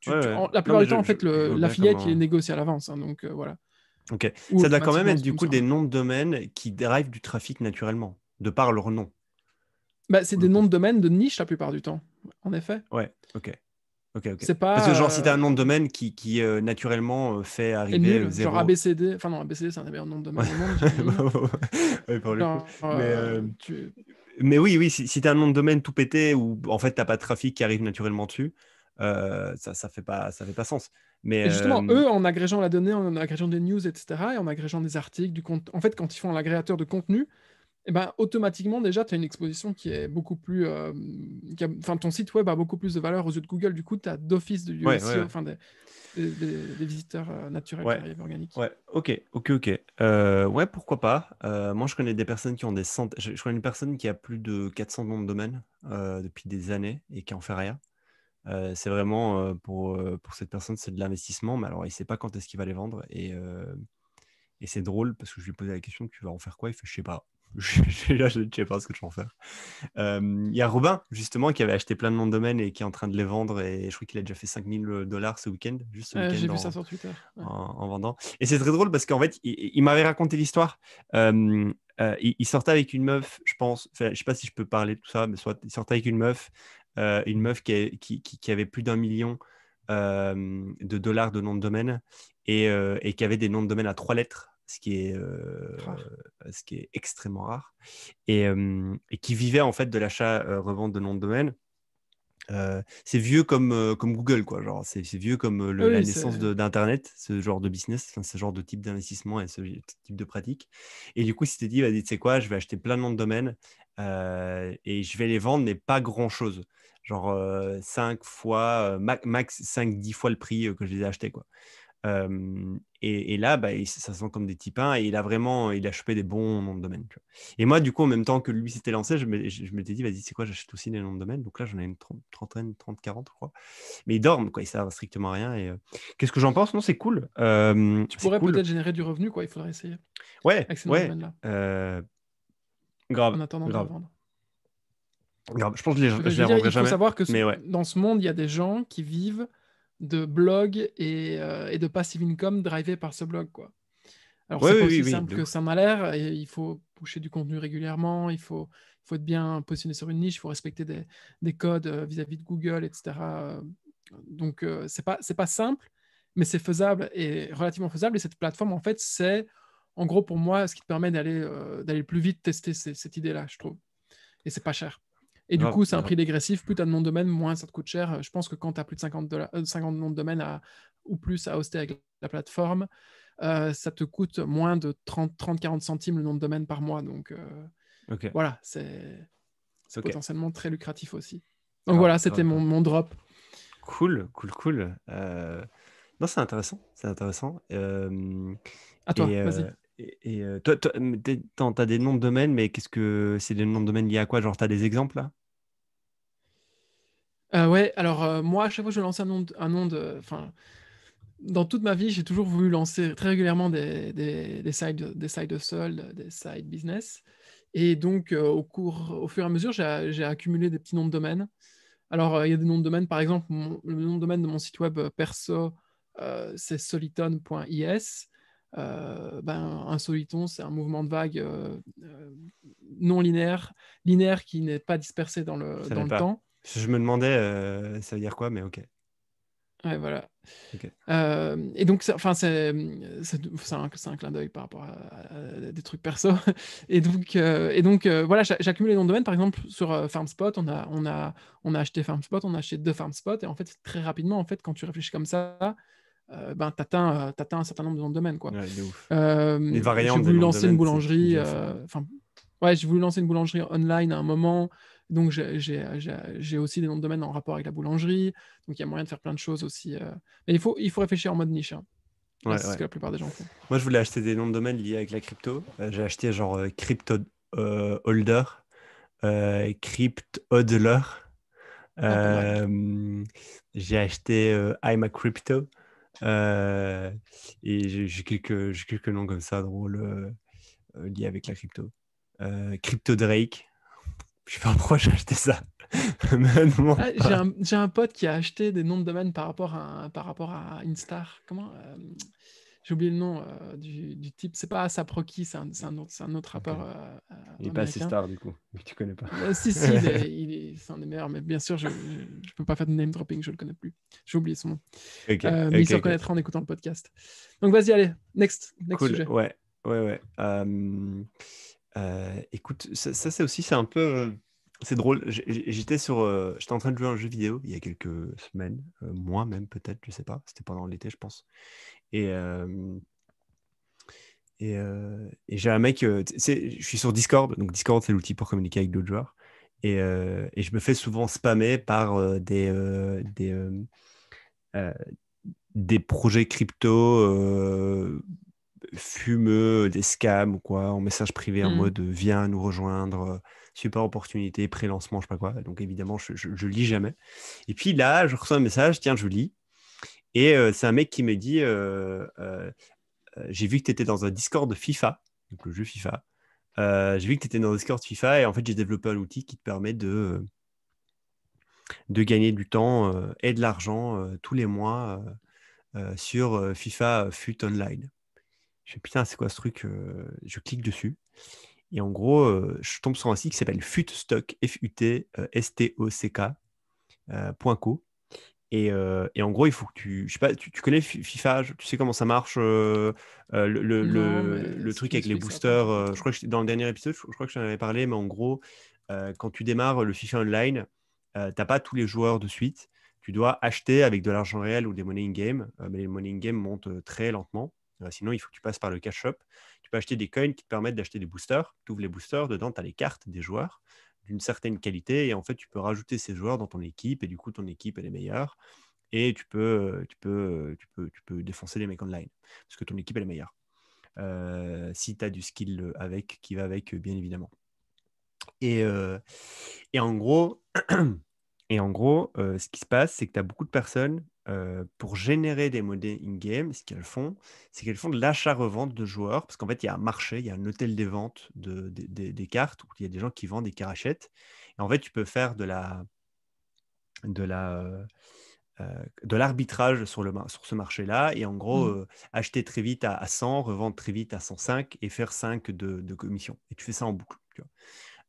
ouais. la Non, plupart mais du temps, en fait, je vois bien l'affiliate, il est comment. négocié à l'avance, hein, donc voilà. Ok. Ou Ça doit quand même automatiquement, être c'est du comme coup ça. des noms de domaine qui drivent du trafic naturellement, de par leur nom, Bah, c'est pour le des noms coup. de domaine de niche la plupart du temps, en effet. Ouais, ok. Ok, ok. C'est Parce que pas genre, si tu as un nom de domaine qui naturellement fait est arriver nul, genre zéro. ABCD. Enfin non, ABCD, c'est un des meilleurs noms de domaine au monde, j'imagine. Ouais, pour le coup. Genre, Mais, tu... mais oui, oui, si tu as un nom de domaine tout pété où en fait t'as pas de trafic qui arrive naturellement dessus, ça fait pas sens. Mais Et justement, eux, en agrégeant la donnée, en agrégeant des news, etc., et en agrégeant des articles, du compte... en fait, quand ils font l'agrégateur de contenu, Et ben, automatiquement, déjà, tu as une exposition qui est beaucoup plus. Enfin, ton site web a beaucoup plus de valeur aux yeux de Google. Du coup, tu as d'office du Ouais, SEO, ouais, enfin, des visiteurs naturels qui ouais. arrivent organiques. Ouais, ok. Ouais, pourquoi pas. Moi, je connais des personnes qui ont des centaines. Je connais une personne qui a plus de 400 noms de domaine depuis des années et qui en fait rien. C'est vraiment pour cette personne, c'est de l'investissement, mais alors il sait pas quand est-ce qu'il va les vendre. Et c'est drôle parce que je lui ai posé la question, tu vas en faire quoi? Il fait, je sais pas. Là, je ne sais pas ce que je vais en faire. Il y a Robin, justement, qui avait acheté plein de noms de domaine et qui est en train de les vendre. Et je crois qu'il a déjà fait 5 000 $ ce week-end, juste ce week-end J'ai vu ça sur Twitter. Ouais. en vendant. Et c'est très drôle parce qu'en fait, il m'avait raconté l'histoire. Il sortait avec une meuf, je pense. Enfin, je sais pas si je peux parler de tout ça, mais soit il sortait avec une meuf qui avait plus d'1 million de dollars de nom de domaine et qui avait des noms de domaine à 3 lettres, Rare. ce qui est extrêmement rare, et qui vivait en fait de l'achat-revente de noms de domaine. C'est vieux comme Google, quoi. Genre, c'est vieux comme Ah la oui, naissance d'Internet, ce genre de business, enfin, ce genre de type d'investissement et ce type de pratique. Et du coup, il s'était dit, vas-y, tu sais quoi, je vais acheter plein de noms de domaine et je vais les vendre, mais pas grand-chose. Genre 5 fois, max 5-10 fois le prix que je les ai achetés, quoi. Et là, bah, ça sent comme des petits pains et il a chopé des bons noms de domaine, tu vois. Et moi, du coup, en même temps que lui s'était lancé, je m'étais dit, vas-y, c'est quoi, j'achète aussi des noms de domaine. Donc là, j'en ai une trentaine, 30, 40, je crois. Mais ils dorment, quoi, ils servent à strictement à rien. Qu'est-ce que j'en pense? Non, c'est cool. Tu C'est pourrais cool. peut-être générer du revenu, quoi. Il faudrait essayer Ouais, avec ces noms de ouais. domaine-là, Grave, en attendant de les grave, revendre. grave. Je pense que Parce que je je les veux dire, revendrai il faut jamais. savoir que Mais ouais. dans ce monde, il y a des gens qui vivent de blogs et de passive income drivés par ce blog, quoi. Alors, Ouais, c'est oui, pas oui, aussi oui, simple de que ouf. ça m'a l'air. Et il faut pusher du contenu régulièrement. Il faut être bien positionné sur une niche. Il faut respecter des codes vis-à-vis de Google, etc. Donc, c'est pas simple, mais c'est faisable et relativement faisable. Et cette plateforme, en fait, c'est en gros pour moi ce qui te permet d'aller plus vite tester cette idée-là, je trouve. Et c'est pas cher. Et du Grave, coup, c'est un grave. prix dégressif. Plus tu as de noms de domaine, moins ça te coûte cher. Je pense que quand tu as plus de 50 noms de domaine ou plus à hoster avec la plateforme, ça te coûte moins de 30-40 centimes le nom de domaine par mois. Donc Ok, voilà, c'est ok. potentiellement très lucratif aussi. Donc Grave, voilà, c'était grave, grave. mon drop. Cool, cool, cool. Non, c'est intéressant, c'est intéressant. À toi, vas-y. Toi, t'as des noms de domaine, mais qu'est-ce que c'est des noms de domaine liés à quoi? Genre, t'as des exemples là? Ouais, alors moi, à chaque fois que je lance un nom de. Enfin, dans toute ma vie, j'ai toujours voulu lancer très régulièrement des side hustle, des side business. Et donc, au fur et à mesure, j'ai accumulé des petits noms de domaine. Alors, il y a des noms de domaine, par exemple, le nom de domaine de mon site web perso, c'est soliton.is. Un soliton, c'est un mouvement de vague non linéaire qui n'est pas dispersé Je dans savais le pas. temps. Je me demandais ça veut dire quoi, mais ok. Ouais, voilà. Ok. Et donc, c'est un clin d'œil par rapport à des trucs perso. Et donc, voilà, j'accumule les noms de domaine. Par exemple, sur FarmSpot, on a acheté FarmSpot, on a acheté 2 FarmSpot. Et en fait, très rapidement, en fait, quand tu réfléchis comme ça, t'atteins un certain nombre de noms de domaine, quoi. Ouais, de ouf. Les J'ai variantes des voulu noms de lancer une domaine, c'est boulangerie. déjà fort. Enfin, ouais, j'ai voulu lancer une boulangerie online à un moment. Donc, j'ai aussi des noms de domaine en rapport avec la boulangerie. Donc, il y a moyen de faire plein de choses aussi. Mais il faut réfléchir en mode niche, hein. Là, Ouais, c'est ce ouais. que la plupart des gens font. Moi, je voulais acheter des noms de domaine liés avec la crypto. J'ai acheté genre Crypto Holder, Crypt Hodler. Ah, pas mal. J'ai acheté I'm a Crypto. Euh, et j'ai quelques noms comme ça drôles liés avec la crypto. Crypto Drake. Je sais pas pourquoi j'ai acheté ça. Me demande Ah, pas. j'ai un pote qui a acheté des noms de domaine par rapport à Instar. Comment j'ai oublié le nom du type. C'est pas ASAP Rocky, c'est un autre Ok. rappeur Il est pas assez américain. star du coup, vu que tu connais pas. Si, c'est un des meilleurs, mais bien sûr, je peux pas faire de name dropping, je le connais plus. J'ai oublié son nom. Ok, Mais il ok, se ok. reconnaîtra en écoutant le podcast. Donc vas-y, allez, next Cool, sujet. ouais, ouais, ouais. Écoute, c'est aussi, c'est un peu, c'est drôle. J'étais en train de jouer à un jeu vidéo il y a quelques semaines, mois même peut-être, je sais pas. C'était pendant l'été, je pense. Et, euh, et j'ai un mec, je suis sur Discord, donc Discord, c'est l'outil pour communiquer avec d'autres joueurs. Et je me fais souvent spammer par euh, des projets crypto fumeux, des scams ou quoi, en message privé en Hmm. mode viens nous rejoindre, super opportunité, pré-lancement, je sais pas quoi. Donc évidemment, je lis jamais. Et puis là, je reçois un message, tiens, je lis. Et c'est un mec qui me dit j'ai vu que tu étais dans un Discord de FIFA, donc le jeu FIFA. J'ai vu que tu étais dans un Discord FIFA et en fait, j'ai développé un outil qui te permet de gagner du temps et de l'argent tous les mois sur FIFA FUT Online. Je fais putain, c'est quoi ce truc? Je clique dessus et en gros, je tombe sur un site qui s'appelle Futstock, FUT, .co. Et en gros, il faut que je sais pas, tu connais FIFA, tu sais comment ça marche, Non, mais le si truc tu avec les m'expliques, ça va pas me boosters. parler Je trop. crois que dans le dernier épisode, je crois que je t'en avais parlé, mais en gros, quand tu démarres le FIFA Online, t'as pas tous les joueurs de suite. Tu dois acheter avec de l'argent réel ou des monnaies in-game, mais les monnaies in-game montent très lentement. Sinon, il faut que tu passes par le cash shop. Tu peux acheter des coins qui te permettent d'acheter des boosters. Tu ouvres les boosters, dedans, tu as les cartes des joueurs d'une certaine qualité et en fait, tu peux rajouter ces joueurs dans ton équipe et du coup, ton équipe, elle est meilleure et tu peux défoncer les mecs online parce que ton équipe elle est meilleure. Si tu as du skill qui va avec, bien évidemment. Et, euh, et en gros, ce qui se passe, c'est que tu as beaucoup de personnes pour générer des monnaies in-game. Ce qu'elles font, c'est qu'elles font de l'achat-revente de joueurs parce qu'en fait, il y a un marché, il y a un hôtel des ventes des cartes où il y a des gens qui vendent et qui rachètent. Et en fait, tu peux faire de la, de l'arbitrage sur ce marché-là et en gros Hmm. acheter très vite à 100, revendre très vite à 105 et faire 5 de commission. Et tu fais ça en boucle.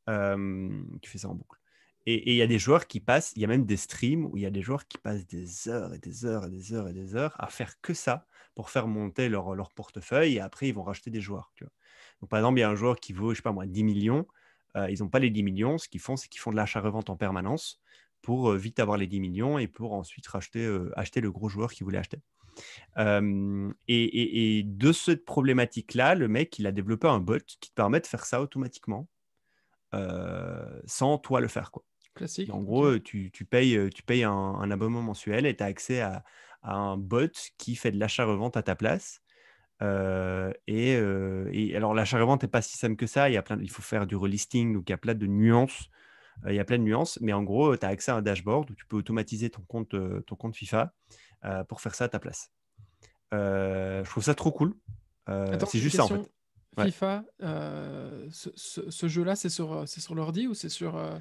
Tu fais ça en boucle. Et il y a des joueurs qui passent, il y a même des streams où il y a des joueurs qui passent des heures et des heures et des heures et des heures à faire que ça pour faire monter leur portefeuille et après ils vont racheter des joueurs. Tu vois. Donc par exemple, il y a un joueur qui vaut, je sais pas moi, 10 millions. Ils n'ont pas les 10 millions. Ce qu'ils font, c'est qu'ils font de l'achat-revente en permanence pour vite avoir les 10 millions et pour ensuite acheter le gros joueur qu'ils voulaient acheter. Et de cette problématique-là, le mec, il a développé un bot qui te permet de faire ça automatiquement sans toi le faire, quoi. Et Classique, en ok. gros, tu payes un abonnement mensuel et tu as accès à un bot qui fait de l'achat-revente à ta place. Et alors, l'achat-revente n'est pas si simple que ça. Il faut faire du relisting, donc il y a plein de nuances. Il y a plein de nuances, mais en gros, tu as accès à un dashboard où tu peux automatiser ton compte FIFA pour faire ça à ta place. Je trouve ça trop cool. Attends, C'est j'ai une juste ça, en fait. question. Ouais. FIFA, ce jeu-là, c'est sur l'ordi ou c'est Tu as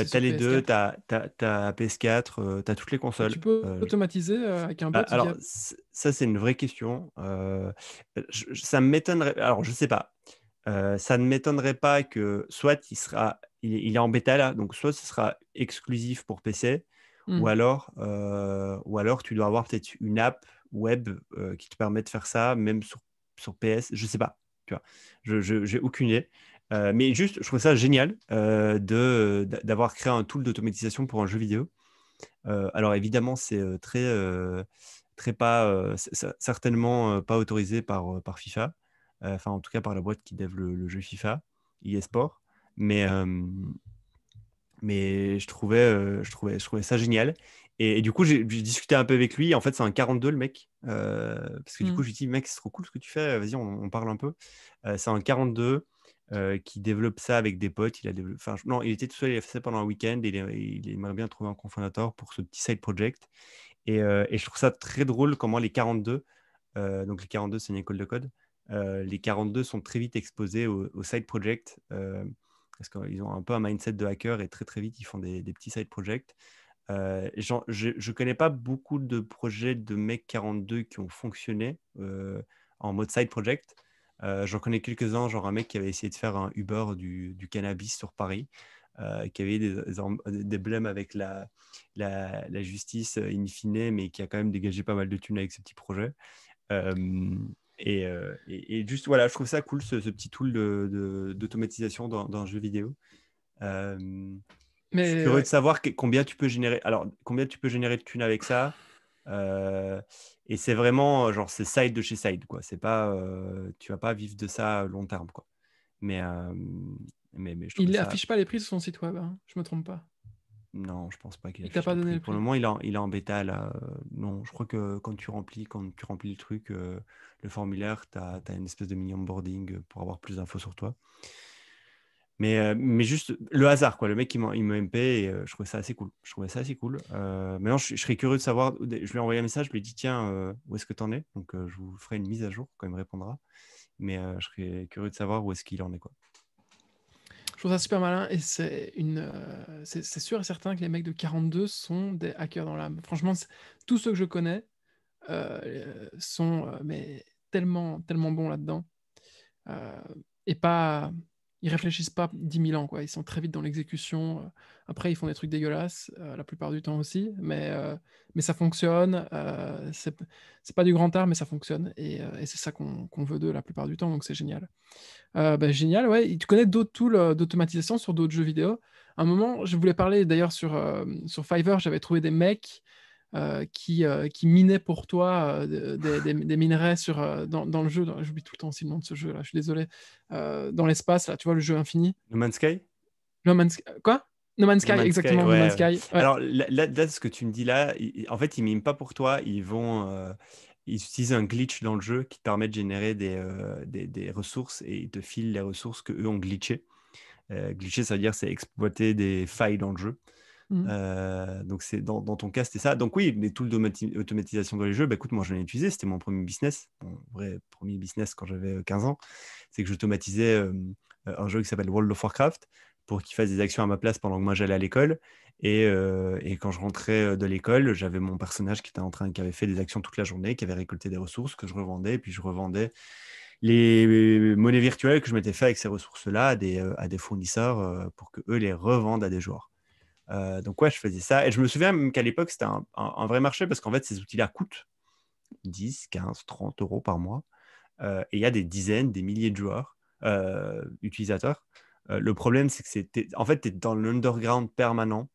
sur les deux, tu PS4? as PS4, tu as toutes les Et consoles. tu peux automatiser avec un bot Alors, via... ça, c'est une vraie question. Ça me m'étonnerait. Alors, je sais pas. Ça ne m'étonnerait pas que soit il est en bêta là, donc soit ce sera exclusif pour PC, ou Hmm. alors tu dois avoir peut-être une app web qui te permet de faire ça, même sur PS. Je sais pas. Tu vois, j'ai aucune idée. Mais juste, je trouve ça génial d'avoir créé un tool d'automatisation pour un jeu vidéo. Alors évidemment, c'est très pas, certainement pas autorisé par FIFA, enfin en tout cas par la boîte qui dev le jeu FIFA, eSport, mais, mais je trouvais ça génial. Et du coup, j'ai discuté un peu avec lui. En fait, c'est un 42 le mec, parce que du Hmm. coup, j'ai dit, mec, c'est trop cool ce que tu fais, vas-y, on parle un peu. C'est un 42 qui développe ça avec des potes. Enfin, non, il était tout seul, il a fait ça pendant un week-end et il aimerait bien trouver un cofondateur pour ce petit side project. Et je trouve ça très drôle comment les 42, donc les 42, c'est une école de code, les 42 sont très vite exposés au side project parce qu'ils ont un peu un mindset de hacker et très très vite ils font des petits side projects. Je ne connais pas beaucoup de projets de mecs 42 qui ont fonctionné en mode side project. J'en connais quelques-uns, genre un mec qui avait essayé de faire un Uber du cannabis sur Paris, qui avait des blèmes avec la justice in fine, mais qui a quand même dégagé pas mal de thunes avec ce petit projet. Euh, et juste, voilà, je trouve ça cool, ce petit tool d'automatisation dans un jeu vidéo. Je suis Mais curieux de ouais. savoir combien tu peux générer. Alors, combien tu peux générer de thunes avec ça? Et c'est vraiment, genre, c'est side de chez side, quoi. C'est pas, tu vas pas vivre de ça long terme, quoi. Mais, je trouvais Il ça. affiche pas les prix sur son site web, hein, je me trompe pas. Non, je pense pas qu'il Il t'a affiche pas les donné prix. le Pour le prix. moment, il est en bêta, là. Non, je crois que quand tu remplis le truc, le formulaire, tu as une espèce de mini onboarding pour avoir plus d'infos sur toi. Mais juste le hasard, quoi. Le mec, il me MP et je trouvais ça assez cool. Maintenant, je serais curieux de savoir. Je lui ai envoyé un message, je lui ai dit, tiens, où est-ce que tu en es? Donc, je vous ferai une mise à jour quand il me répondra. Mais je serais curieux de savoir où est-ce qu'il en est, quoi. Je trouve ça super malin et c'est sûr et certain que les mecs de 42 sont des hackers dans l'âme. Franchement, tous ceux que je connais sont mais tellement bons là-dedans. Euh, et pas, ils réfléchissent pas 10 000 ans, quoi. Ils sont très vite dans l'exécution. Après, ils font des trucs dégueulasses la plupart du temps aussi, mais ça fonctionne. C'est pas du grand art, mais ça fonctionne. Et c'est ça qu'on veut d'eux la plupart du temps, donc c'est génial. Génial, ouais. Et tu connais d'autres tools d'automatisation sur d'autres jeux vidéo? À un moment, je voulais parler d'ailleurs sur Fiverr, j'avais trouvé des mecs qui minaient pour toi des minerais dans le jeu. J'oublie tout le temps aussi le nom de ce jeu-là, je suis désolé. Dans l'espace, là, tu vois, le jeu infini. No Man's Sky? No Man's Quoi? No Man's No Sky, Man's Sky, exactement, No Man's ouais. Sky. Ouais. Alors là, ce que tu me dis là, en fait, ils miment pas pour toi. Ils utilisent un glitch dans le jeu qui te permet de générer des ressources et ils te filent les ressources que eux ont glitchées. Glitcher, ça veut dire c'est exploiter des failles dans le jeu. Mhm. Donc c'est dans ton cas, c'était ça. Donc oui, les tools d'automatisation dans les jeux, bah, écoute, moi j'en ai utilisé. C'était mon premier business, mon vrai premier business quand j'avais 15 ans. C'est que j'automatisais un jeu qui s'appelle World of Warcraft pour qu'il fasse des actions à ma place pendant que moi j'allais à l'école. Et quand je rentrais de l'école, j'avais mon personnage qui avait fait des actions toute la journée, qui avait récolté des ressources que je revendais, et puis je revendais les monnaies virtuelles que je m'étais fait avec ces ressources-là à des fournisseurs pour que eux les revendent à des joueurs. Donc ouais, je faisais ça. Et je me souviens même qu'à l'époque, c'était un vrai marché parce qu'en fait, ces outils-là coûtent 10, 15, 30 euros par mois. Et il y a des dizaines, des milliers de joueurs, utilisateurs. Le problème, c'est que en fait, tu es dans l'underground permanent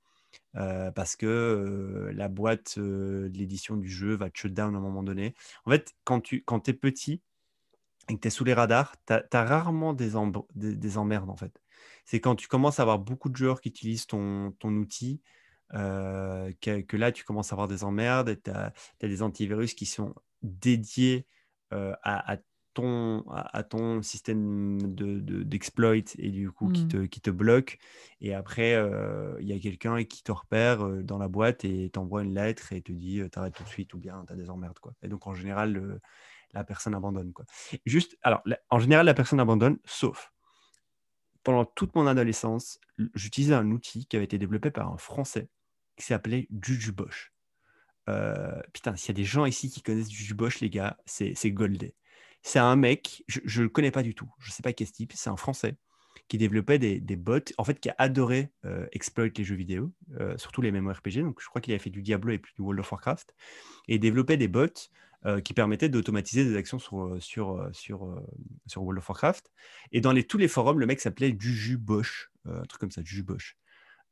parce que la boîte de l'édition du jeu va te shut down à un moment donné. En fait, quand es petit, et que tu es sous les radars, tu as rarement des emmerdes en fait. C'est quand tu commences à avoir beaucoup de joueurs qui utilisent ton outil que là, tu commences à avoir des emmerdes. Tu as des antivirus qui sont dédiés à ton système d'exploit et du coup Mhm. qui te bloque. Et après, il y a quelqu'un qui te repère dans la boîte et t'envoie une lettre et te dit t'arrêtes tout de suite ou bien tu as des emmerdes, quoi. Et donc, en général, la personne abandonne, quoi. Juste, alors, en général, la personne abandonne, sauf pendant toute mon adolescence, j'utilisais un outil qui avait été développé par un Français qui s'appelait Jujubosh. Putain, s'il y a des gens ici qui connaissent Jujubosh, les gars, c'est goldé. C'est un mec, je ne le connais pas du tout, je ne sais pas quel type, c'est un Français qui développait des bots, en fait, qui a adoré exploit les jeux vidéo, surtout les MMORPG. Donc, je crois qu'il avait fait du Diablo et plus du World of Warcraft, et développait des bots qui permettaient d'automatiser des actions sur World of Warcraft. Et dans tous les forums, le mec s'appelait Jujubosh, un truc comme ça, Jujubosh.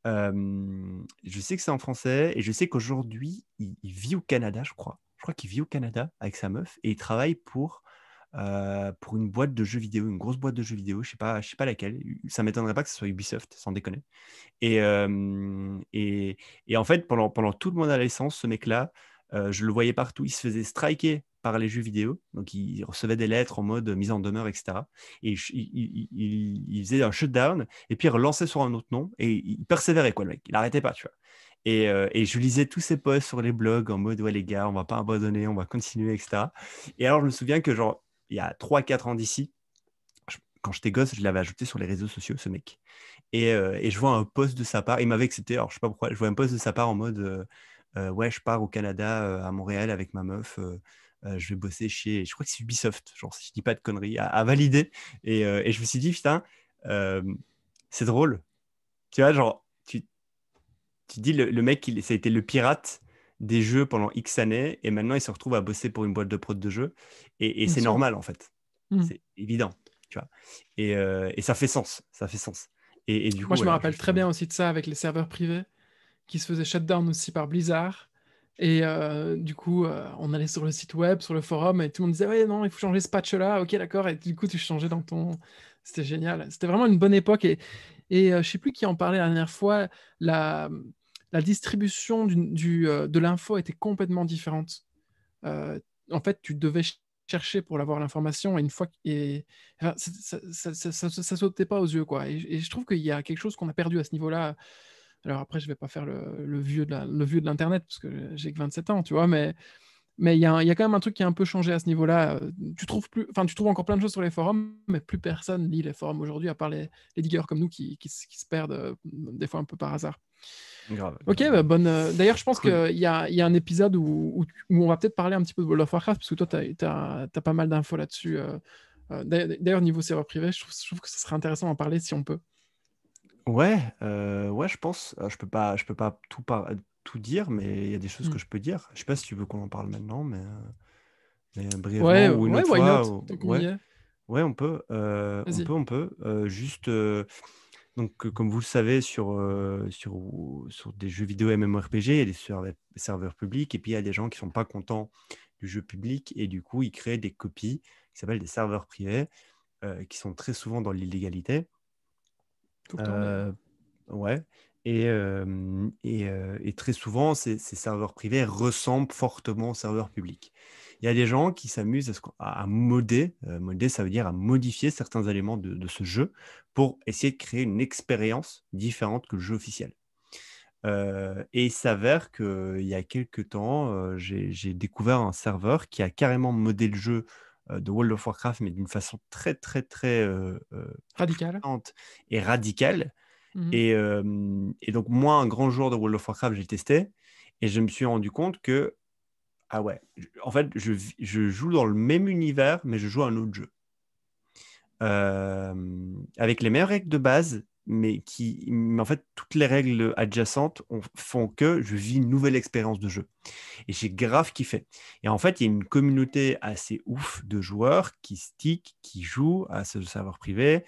Je sais que c'est en français et je sais qu'aujourd'hui, il vit au Canada, je crois. Je crois qu'il vit au Canada avec sa meuf et il travaille pour une boîte de jeux vidéo, une grosse boîte de jeux vidéo, je sais pas laquelle. Ça m'étonnerait pas que ce soit Ubisoft, sans déconner. Et, euh, et, et en fait, pendant toute mon adolescence, ce mec-là, je le voyais partout. Il se faisait striker par les jeux vidéo. Donc, il recevait des lettres en mode mise en demeure, etc. Et il faisait un shutdown et puis il relançait sur un autre nom et il persévérait, quoi, le mec. Il n'arrêtait pas, tu vois. Et je lisais tous ses posts sur les blogs en mode, ouais, les gars, on va pas abandonner, on va continuer, etc. Et alors, je me souviens que, genre, il y a 3 4 ans d'ici, quand j'étais gosse, je l'avais ajouté sur les réseaux sociaux, ce mec. Et je vois un post de sa part, il m'avait accepté, alors je sais pas pourquoi, je vois un post de sa part en mode ouais, je pars au Canada, à Montréal avec ma meuf, je vais bosser chez, je crois que c'est Ubisoft, genre si je dis pas de conneries, à valider. Et je me suis dit, putain, euh, c'est drôle. Tu vois, genre, tu dis, le mec, ça a été le pirate des jeux pendant X années, et maintenant il se retrouve à bosser pour une boîte de prod de jeux, et Bien c'est sûr. normal en fait. Mhm. C'est évident, tu vois. Et ça fait sens, ça fait sens. Et du coup, Moi, je me voilà, rappelle très bien aussi de ça avec les serveurs privés qui se faisaient shutdown aussi par Blizzard. Et du coup, on allait sur le site web, sur le forum, et tout le monde disait ouais, non, il faut changer ce patch-là. Ok, d'accord. Et du coup, tu changeais dans ton. C'était génial. C'était vraiment une bonne époque. Et je sais plus qui en parlait la dernière fois. La, la distribution de l'info était complètement différente. Euh, En fait, tu devais chercher pour avoir l'information. Et une fois. Enfin, ça sautait pas aux yeux, quoi. Et je trouve qu'il y a quelque chose qu'on a perdu à ce niveau-là. Alors après, je vais pas faire le vieux le vieux de l'Internet, parce que j'ai que 27 ans, tu vois, mais il y a quand même un truc qui a un peu changé à ce niveau-là. Tu trouves encore plein de choses sur les forums, mais plus personne lit les forums aujourd'hui, à part les diggers comme nous qui se perdent des fois un peu par hasard. Grave, Ok, grave, bah, grave. bonne. D'ailleurs, je pense Cool. qu'il y a un épisode où on va peut-être parler un petit peu de World of Warcraft, parce que toi, tu as pas mal d'infos là-dessus. D'ailleurs, niveau serveur privé, je trouve que ce serait intéressant d'en parler si on peut. Ouais, ouais, je pense. Je peux pas tout dire, mais il y a des choses Hmm. que je peux dire. Je sais pas si tu veux qu'on en parle maintenant, mais brièvement Ouais, ou une ouais, autre why not? fois. Tant qu'on y Ouais, est. ouais, on peut. Vas-y. Juste, donc, comme vous le savez, sur des jeux vidéo MMORPG, il y a des serveurs publics, et puis il y a des gens qui sont pas contents du jeu public, et du coup, ils créent des copies qui s'appellent des serveurs privés, qui sont très souvent dans l'illégalité. Tout le temps, d'ailleurs. Euh, Ouais. Et très souvent, ces serveurs privés ressemblent fortement aux serveurs publics. Il y a des gens qui s'amusent à modder. Modder, ça veut dire à modifier certains éléments de ce jeu pour essayer de créer une expérience différente que le jeu officiel. Et il s'avère qu'il y a quelques temps, j'ai découvert un serveur qui a carrément modé le jeu de World of Warcraft, mais d'une façon très, très, très Radical. flagrante et radicale. Mhm. Et donc, moi, un grand joueur de World of Warcraft, j'ai testé et je me suis rendu compte que, ah ouais, en fait, je joue dans le même univers, mais je joue à un autre jeu. Avec les mêmes règles de base, mais en fait, toutes les règles adjacentes font que je vis une nouvelle expérience de jeu. Et j'ai grave kiffé. Et en fait, il y a une communauté assez ouf de joueurs qui stick, qui jouent à ce serveur privé.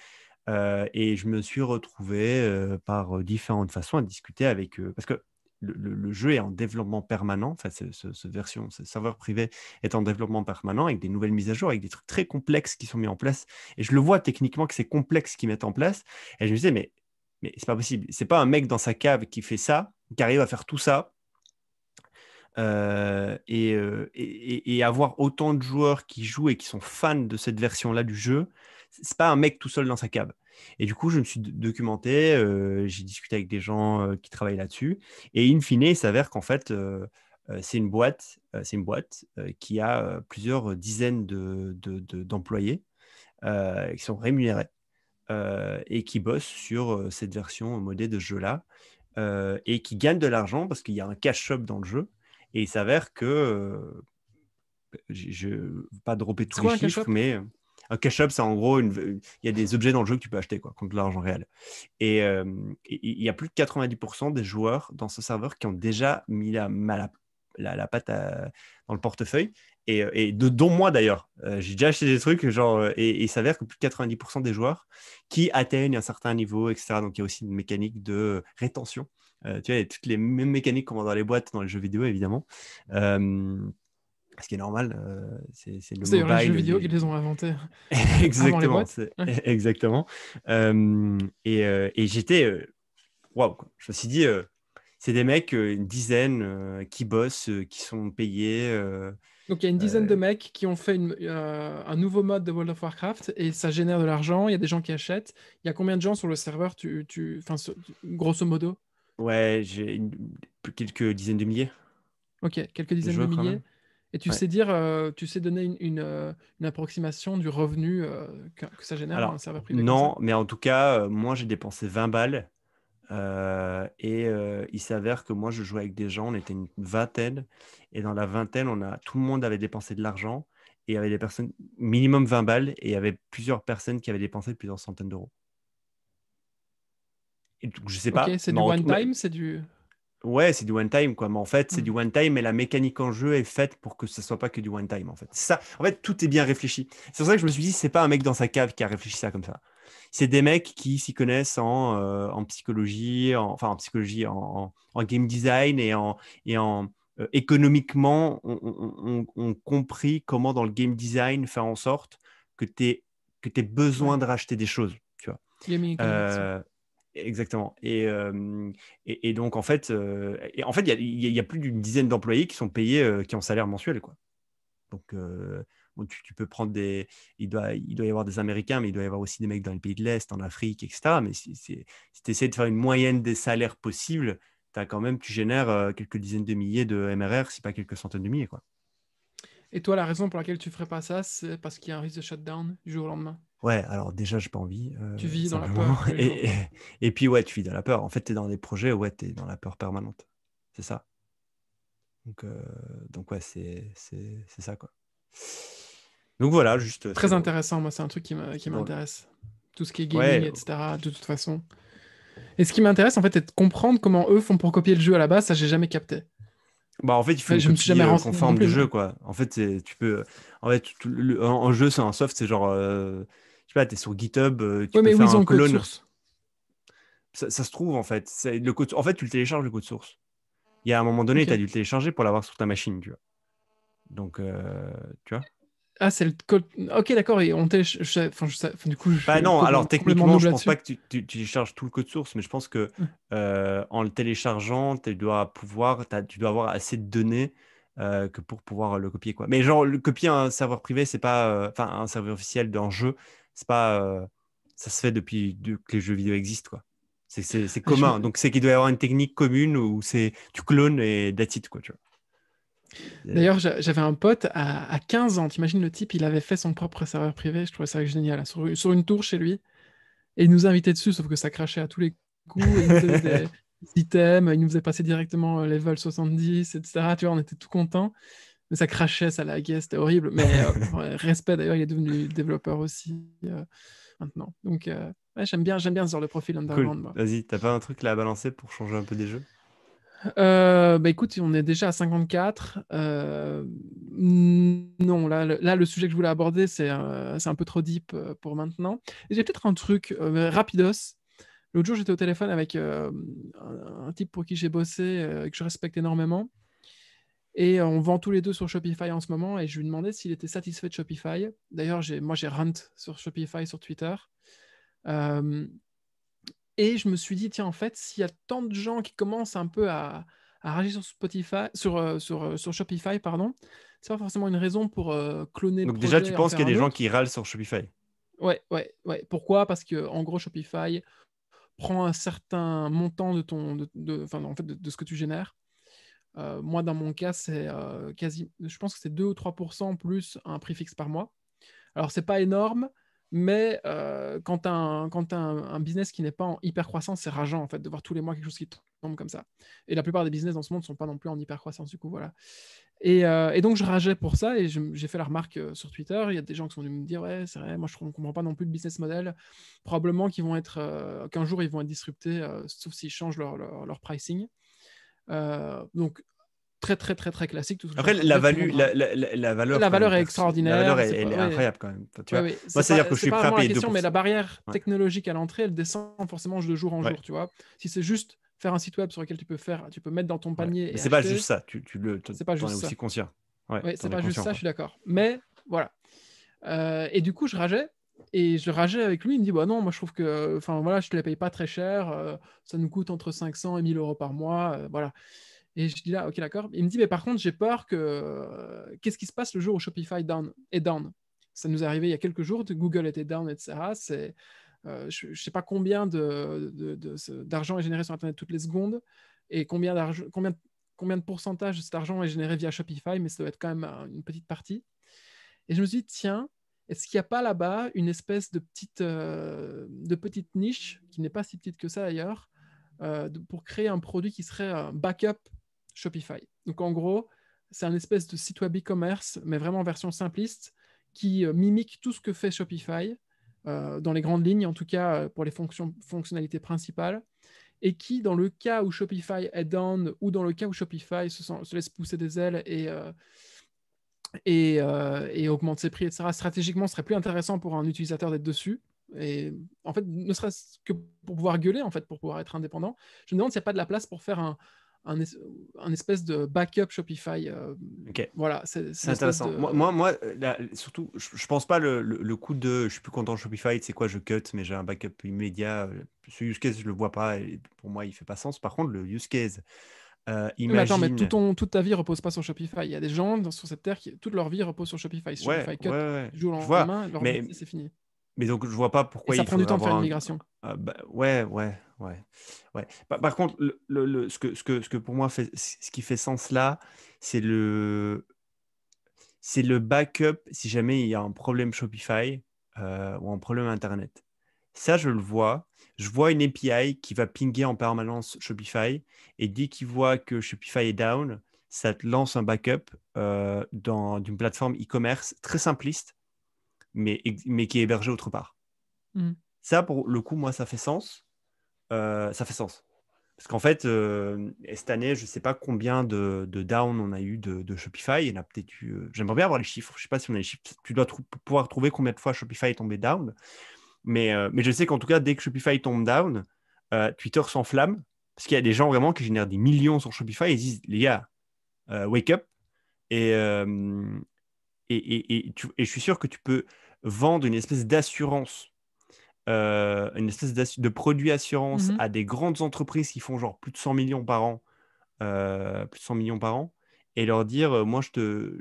Et je me suis retrouvé par différentes façons à discuter avec eux. Parce que le jeu est en développement permanent. Enfin, ce serveur privé est en développement permanent avec des nouvelles mises à jour, avec des trucs très complexes qui sont mis en place. Et je le vois techniquement que c'est complexe qu'ils mettent en place. Et je me disais, mais c'est pas possible. C'est pas un mec dans sa cave qui fait ça, qui arrive à faire tout ça et avoir autant de joueurs qui jouent et qui sont fans de cette version-là du jeu, c'est pas un mec tout seul dans sa cave. Et du coup, je me suis documenté, j'ai discuté avec des gens qui travaillent là-dessus, et in fine, il s'avère qu'en fait, c'est une boîte qui a plusieurs dizaines d'employés qui sont rémunérés et qui bossent sur cette version modée de ce jeu-là et qui gagnent de l'argent parce qu'il y a un cash shop dans le jeu. Et il s'avère que, je ne veux pas dropper C'est tous les quoi un cash chiffres, shop? mais un cash shop, c'est en gros, il y a des objets dans le jeu que tu peux acheter quoi, contre de l'argent réel. Et il y a plus de 90% des joueurs dans ce serveur qui ont déjà mis la patte dans le portefeuille. Dont moi d'ailleurs. J'ai déjà acheté des trucs, genre, et il s'avère que plus de 90% des joueurs qui atteignent un certain niveau, etc. Donc il y a aussi une mécanique de rétention. Tu vois, il y a toutes les mêmes mécaniques qu'on voit dans les boîtes, dans les jeux vidéo, évidemment. Ce qui est normal, c'est le C'est d'ailleurs les jeux mobile. vidéo qui les ont inventés avant les Exactement, boîtes. Ouais. exactement. Et j'étais, waouh, quoi. Je me suis dit, c'est des mecs, une dizaine, qui bossent, qui sont payés. Donc il y a une dizaine de Euh, mecs qui ont fait un nouveau mode de World of Warcraft et ça génère de l'argent. Il y a des gens qui achètent. Il y a combien de gens sur le serveur, enfin, grosso modo? ouais, quelques dizaines de milliers Ok, quelques de dizaines de joueurs quand milliers. même. Et Ouais. tu sais donner une approximation du revenu que ça génère un Alors, serveur privé comme ça? non, mais en tout cas, moi, j'ai dépensé 20 balles. Il s'avère que moi, je jouais avec des gens, on était une vingtaine. Et dans la vingtaine, tout le monde avait dépensé de l'argent. Et il y avait des personnes, minimum 20 balles. Et il y avait plusieurs personnes qui avaient dépensé plusieurs centaines d'euros. Et donc, je sais Ok, pas. c'est du one time, c'est du... Ouais, c'est du one time, quoi. Mais en fait, c'est du Hmm. one time, mais la mécanique en jeu est faite pour que ce soit pas que du one time, en fait. C'est ça. En fait, tout est bien réfléchi. C'est pour ça que je me suis dit, c'est pas un mec dans sa cave qui a réfléchi ça comme ça. C'est des mecs qui s'y connaissent en psychologie, en psychologie, en game design et en économiquement ont compris comment dans le game design faire en sorte que tu aies besoin de racheter des choses, tu vois. Gaming economics. Exactement. Et donc, en fait, il y a plus d'une dizaine d'employés qui sont payés qui ont salaire mensuel, quoi. Donc, bon, tu peux prendre des... Il doit y avoir des Américains, mais il doit y avoir aussi des mecs dans les pays de l'Est, en Afrique, etc. Mais si tu essaies de faire une moyenne des salaires possibles, tu génères quelques dizaines de milliers de MRR, si pas quelques centaines de milliers, quoi. Et toi, la raison pour laquelle tu ferais pas ça, c'est parce qu'il y a un risque de shutdown du jour au lendemain. Ouais, alors déjà, j'ai pas envie, Tu vis dans la simplement. peur tous les jours. Et puis, ouais, tu vis dans la peur. En fait, tu es dans des projets, ouais, tu es dans la peur permanente. C'est ça. Donc ouais, c'est ça, quoi. Donc voilà, juste... Très intéressant, moi, c'est un truc qui drôle. m'intéresse. Tout ce qui est gaming, Ouais, etc., de toute façon. Et ce qui m'intéresse, en fait, c'est de comprendre comment eux font pour copier le jeu à la base, ça, j'ai jamais capté. bah en fait, il faut une Je me suis copie jamais renseigné non conforme plus, du jeu, mais... quoi. En fait, tu peux... En fait, en jeu, c'est un soft, c'est genre... je sais pas, t'es sur GitHub, tu Oui, peux mais où faire ils ont un le code clone. source. Ça se trouve, en fait. Le code... En fait, tu le télécharges, le code source. Il y a un moment donné, tu as Ok. dû le télécharger pour l'avoir sur ta machine, tu vois. Donc, tu vois. Ah, c'est le code... Ok, d'accord, et on télécharge... Enfin, du coup, je Bah suis non, alors complètement techniquement, noob je pense pas là-dessus. que tu télécharges tout le code source, mais je pense que Ouais. en le téléchargeant, tu dois avoir assez de données que pour pouvoir le copier, quoi. Mais genre, le copier un serveur privé, c'est pas, enfin, un serveur officiel d'un jeu, c'est pas, ça se fait depuis que les jeux vidéo existent, quoi. C'est Ah, commun. Donc, c'est qu'il doit y avoir une technique commune où tu clones et that's it, quoi, tu vois. D'ailleurs, j'avais un pote à 15 ans, t'imagines le type, il avait fait son propre serveur privé, je trouvais ça génial, hein, sur une tour chez lui, et il nous invitait dessus, sauf que ça crachait à tous les coups, et il nous donnait des items, il nous faisait passer directement level 70, etc. Tu vois, on était tout contents, mais ça crachait, ça laguait, c'était horrible, mais ouais, respect d'ailleurs, il est devenu développeur aussi maintenant. Donc, ouais, j'aime bien ce genre de profil Cool. underground, moi. Vas-y, t'as pas un truc là à balancer pour changer un peu des jeux? Bah écoute, on est déjà à 54. Non, là, le sujet que je voulais aborder, c'est un peu trop deep pour maintenant. Et j'ai peut-être un truc rapidos. L'autre jour, j'étais au téléphone avec un type pour qui j'ai bossé, et que je respecte énormément. Et on vend tous les deux sur Shopify en ce moment. Et je lui demandais s'il était satisfait de Shopify. D'ailleurs, moi, j'ai rant sur Shopify sur Twitter. Euh, Et je me suis dit, tiens, en fait, s'il y a tant de gens qui commencent un peu à rager sur Spotify, sur Shopify, pardon, c'est pas forcément une raison pour cloner le Donc déjà, tu projet et en penses qu'il faire y a un des gens qui autre. râlent sur Shopify? Ouais, ouais, ouais. Pourquoi? Parce que en gros, Shopify prend un certain montant enfin, en fait, de ce que tu génères. Moi, dans mon cas, c'est je pense que c'est 2 ou 3% plus un prix fixe par mois. Alors, c'est pas énorme, mais quand tu as, un business qui n'est pas en hyper croissance, c'est rageant en fait de voir tous les mois quelque chose qui tombe comme ça. Et la plupart des business dans ce monde ne sont pas non plus en hyper croissance, du coup, voilà. Et donc, je rageais pour ça et j'ai fait la remarque sur Twitter. Il y a des gens qui sont venus me dire, ouais, c'est vrai, moi je ne comprends pas non plus le business model. Probablement qu'un jour ils vont être disruptés, sauf s'ils changent leur pricing. Donc, très, très, très, très classique, tout ce que je suis en Après, train de dire. Tout le monde la valeur la quand même valeur est la valeur extraordinaire. C'est elle pas, est ouais, incroyable quand même. Tu ouais, vois, ouais. moi c'est-à-dire que je C'est suis pas prêt à vraiment la payer question, mais 2%. la barrière Ouais. technologique à l'entrée, elle descend forcément de jour en Ouais. jour, tu vois. Si c'est juste faire un site web sur lequel tu peux mettre dans ton Ouais. panier Mais et c'est pas juste acheter, ça. c'est pas T'en es juste aussi ça. conscient. Ouais, Ouais, c'est t'en es pas juste conscient, ça, je quoi. suis d'accord. Mais voilà. Et du coup, je rageais. Et je rageais avec lui. Il me dit, bah non, moi je trouve que, enfin voilà, je te les paye pas très cher. Ça nous coûte entre 500 et 1000 euros par mois. Voilà. Et je dis là, ok, d'accord. Il me dit, mais par contre, j'ai peur que. Qu'est-ce qui se passe le jour où Shopify est down? Ça nous est arrivé il y a quelques jours, Google était down, etc. Je ne sais pas combien d'argent est généré sur Internet toutes les secondes et combien de pourcentage de cet argent est généré via Shopify, mais ça doit être quand même une petite partie. Et je me suis dit, tiens, est-ce qu'il n'y a pas là-bas une espèce de petite niche, qui n'est pas si petite que ça d'ailleurs, pour créer un produit qui serait un backup Shopify. Donc en gros, c'est un espèce de site web e-commerce, mais vraiment en version simpliste, qui mimique tout ce que fait Shopify, dans les grandes lignes, en tout cas pour les fonctionnalités principales, et qui, dans le cas où Shopify est down, ou dans le cas où Shopify se laisse pousser des ailes et augmente ses prix, etc., stratégiquement, ce serait plus intéressant pour un utilisateur d'être dessus. Et en fait, ne serait-ce que pour pouvoir gueuler, en fait, pour pouvoir être indépendant, je me demande s'il n'y a pas de la place pour faire un espèce de backup Shopify. Ok. Voilà, c'est intéressant. Moi là, surtout, je pense pas le coup de je suis plus content de Shopify, c'est quoi, je cut, mais j'ai un backup immédiat. Ce use case, je le vois pas et pour moi, il fait pas sens. Par contre, le use case, Oui, mais attends, mais imagine. toute ta vie repose pas sur Shopify. Il y a des gens sur cette terre qui toute leur vie repose sur Shopify. Si Ouais, Shopify cut ouais, du jour au je vois. lendemain, leur Mais, business c'est fini. mais donc, je vois pas Et pourquoi ça il prend du faudrait temps de faire avoir une un. migration. Ouais. Par contre, ce que pour moi ce qui fait sens là, c'est le backup si jamais il y a un problème Shopify ou un problème Internet. Ça, je le vois. Je vois une API qui va pinguer en permanence Shopify et dès qu'il voit que Shopify est down, ça te lance un backup d'une plateforme e-commerce très simpliste, mais qui est hébergée autre part. Mm. Ça, pour le coup, moi, ça fait sens. Ça fait sens. Parce qu'en fait, cette année, je ne sais pas combien de down on a eu de Shopify. Il y en a peut-être eu. J'aimerais bien avoir les chiffres. Je ne sais pas si on a les chiffres. Tu dois pouvoir trouver combien de fois Shopify est tombé down. Mais je sais qu'en tout cas, dès que Shopify tombe down, Twitter s'enflamme. Parce qu'il y a des gens vraiment qui génèrent des millions sur Shopify. Ils disent, les gars, wake up. Et, et je suis sûr que tu peux vendre une espèce d'assurance une espèce de produit assurance Mhm. à des grandes entreprises qui font genre plus de 100 millions par an, plus de 100 millions par an, et leur dire, moi,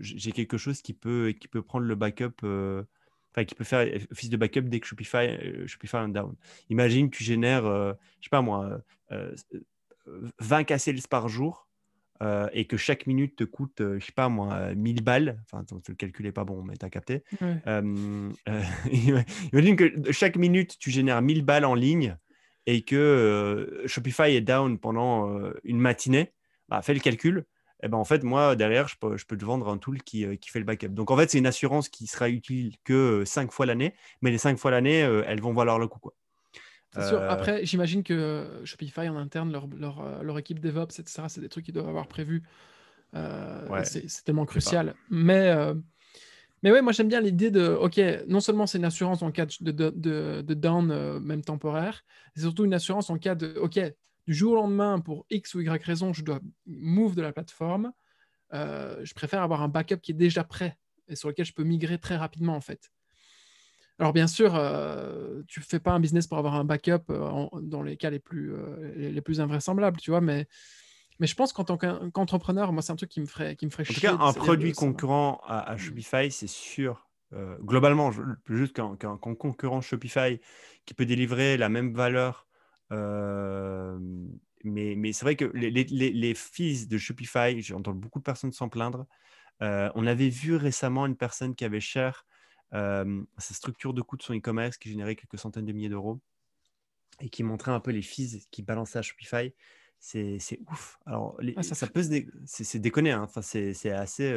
j'ai quelque chose qui peut prendre le backup, enfin, qui peut faire office de backup dès que Shopify est down. Imagine, tu génères, je sais pas moi, euh, 20 K-sales par jour, et que chaque minute te coûte, je sais pas moi, 1000 balles, enfin, le calcul n'est pas bon, mais tu as capté. Ouais. Imagine que chaque minute, tu génères 1000 balles en ligne et que Shopify est down pendant une matinée, bah, fais le calcul. Et ben, en fait, moi, derrière, je peux te vendre un tool qui fait le backup. Donc, en fait, c'est une assurance qui sera utile que 5 fois l'année, mais les 5 fois l'année, elles vont valoir le coup, quoi. C'est sûr. Après, j'imagine que Shopify en interne, leur équipe DevOps, etc., c'est des trucs qu'ils doivent avoir prévus. Ouais, C'est tellement je sais pas. crucial. Mais ouais, moi j'aime bien l'idée de, ok, non seulement c'est une assurance en cas de down, même temporaire, c'est surtout une assurance en cas de, ok, du jour au lendemain, pour X ou Y raison, je dois move de la plateforme. Je préfère avoir un backup qui est déjà prêt et sur lequel je peux migrer très rapidement en fait. Alors bien sûr, tu fais pas un business pour avoir un backup dans les cas les plus invraisemblables, tu vois, mais je pense qu'en tant qu'entrepreneur, moi c'est un truc qui me ferait En tout cas, chier un d'essayer produit de ça. concurrent à Shopify, c'est sûr. Globalement, juste qu'un concurrent Shopify qui peut délivrer la même valeur. euh, mais c'est vrai que les fees de Shopify, j'entends beaucoup de personnes s'en plaindre. On avait vu récemment une personne qui avait cher sa structure de coûts de son e-commerce qui générait quelques centaines de milliers d'euros et qui montrait un peu les fees qui balançaient à Shopify. C'est ouf. Alors, Ah, ça ça fait... peut c'est déconner, hein. Enfin, c'est assez.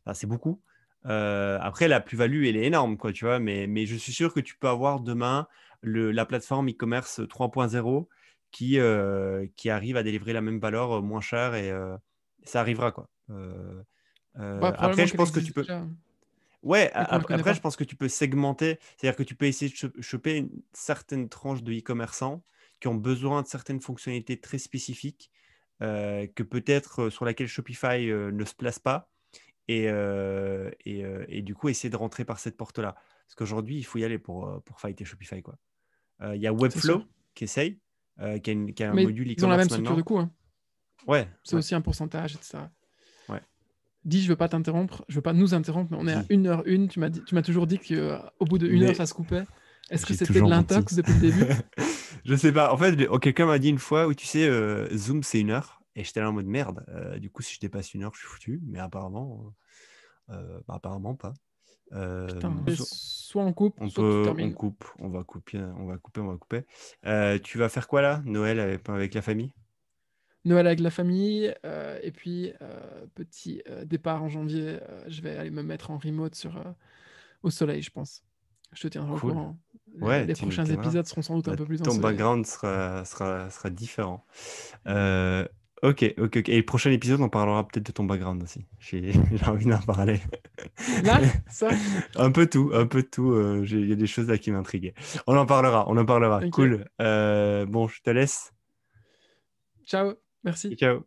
Enfin, c'est beaucoup. Après, la plus-value, elle est énorme, quoi, tu vois. Mais je suis sûr que tu peux avoir demain la plateforme e-commerce 3.0 qui arrive à délivrer la même valeur moins cher et ça arrivera, quoi. Ouais, Après, probablement je qu'elle pense que existe tu peux. déjà Ouais, et qu'on la connaît après, pas. je pense que tu peux segmenter, c'est-à-dire que tu peux essayer de choper une certaine tranche de e-commerçants qui ont besoin de certaines fonctionnalités très spécifiques que peut-être sur laquelle Shopify ne se place pas et du coup essayer de rentrer par cette porte-là. Parce qu'aujourd'hui, il faut y aller pour fighter Shopify, quoi. Il y a C'est sûr. Webflow qui essaye, qui a un Mais module ils ont la même e-commerce structure de maintenant. coût, hein. Ouais, C'est ouais, aussi un pourcentage, etc. ouais. Dis, je veux pas t'interrompre, je veux pas nous interrompre, mais on est à Dis, 1h01. Tu m'as toujours dit qu'au bout de 1 heure, mais ça se coupait. Est-ce que j'ai c'était de toujours menti. l'intox depuis le début? Je sais pas. En fait, quelqu'un m'a dit une fois, oui, tu sais, Zoom, c'est 1 heure. Et j'étais là en mode merde. Du coup, si je dépasse 1 heure, je suis foutu. Mais apparemment pas. Putain, soit on coupe, soit tu On termines. coupe, on va couper. Tu vas faire quoi là, Noël avec la famille? Noël avec la famille, et puis petit départ en janvier. Je vais aller me mettre en remote au soleil, je pense. Je te tiendrai au Cool. courant. Ouais, Les tu nous prochains tiendras. épisodes seront sans doute un peu plus Ton ensoleillés. background sera différent. Ok. Et le prochain épisode, on parlera peut-être de ton background aussi. J'ai envie d'en parler. Là, ça? Un peu de tout. Il y a des choses là qui m'intriguent. On en parlera. Ok. Cool. Bon, je te laisse. Ciao. Merci. Ciao.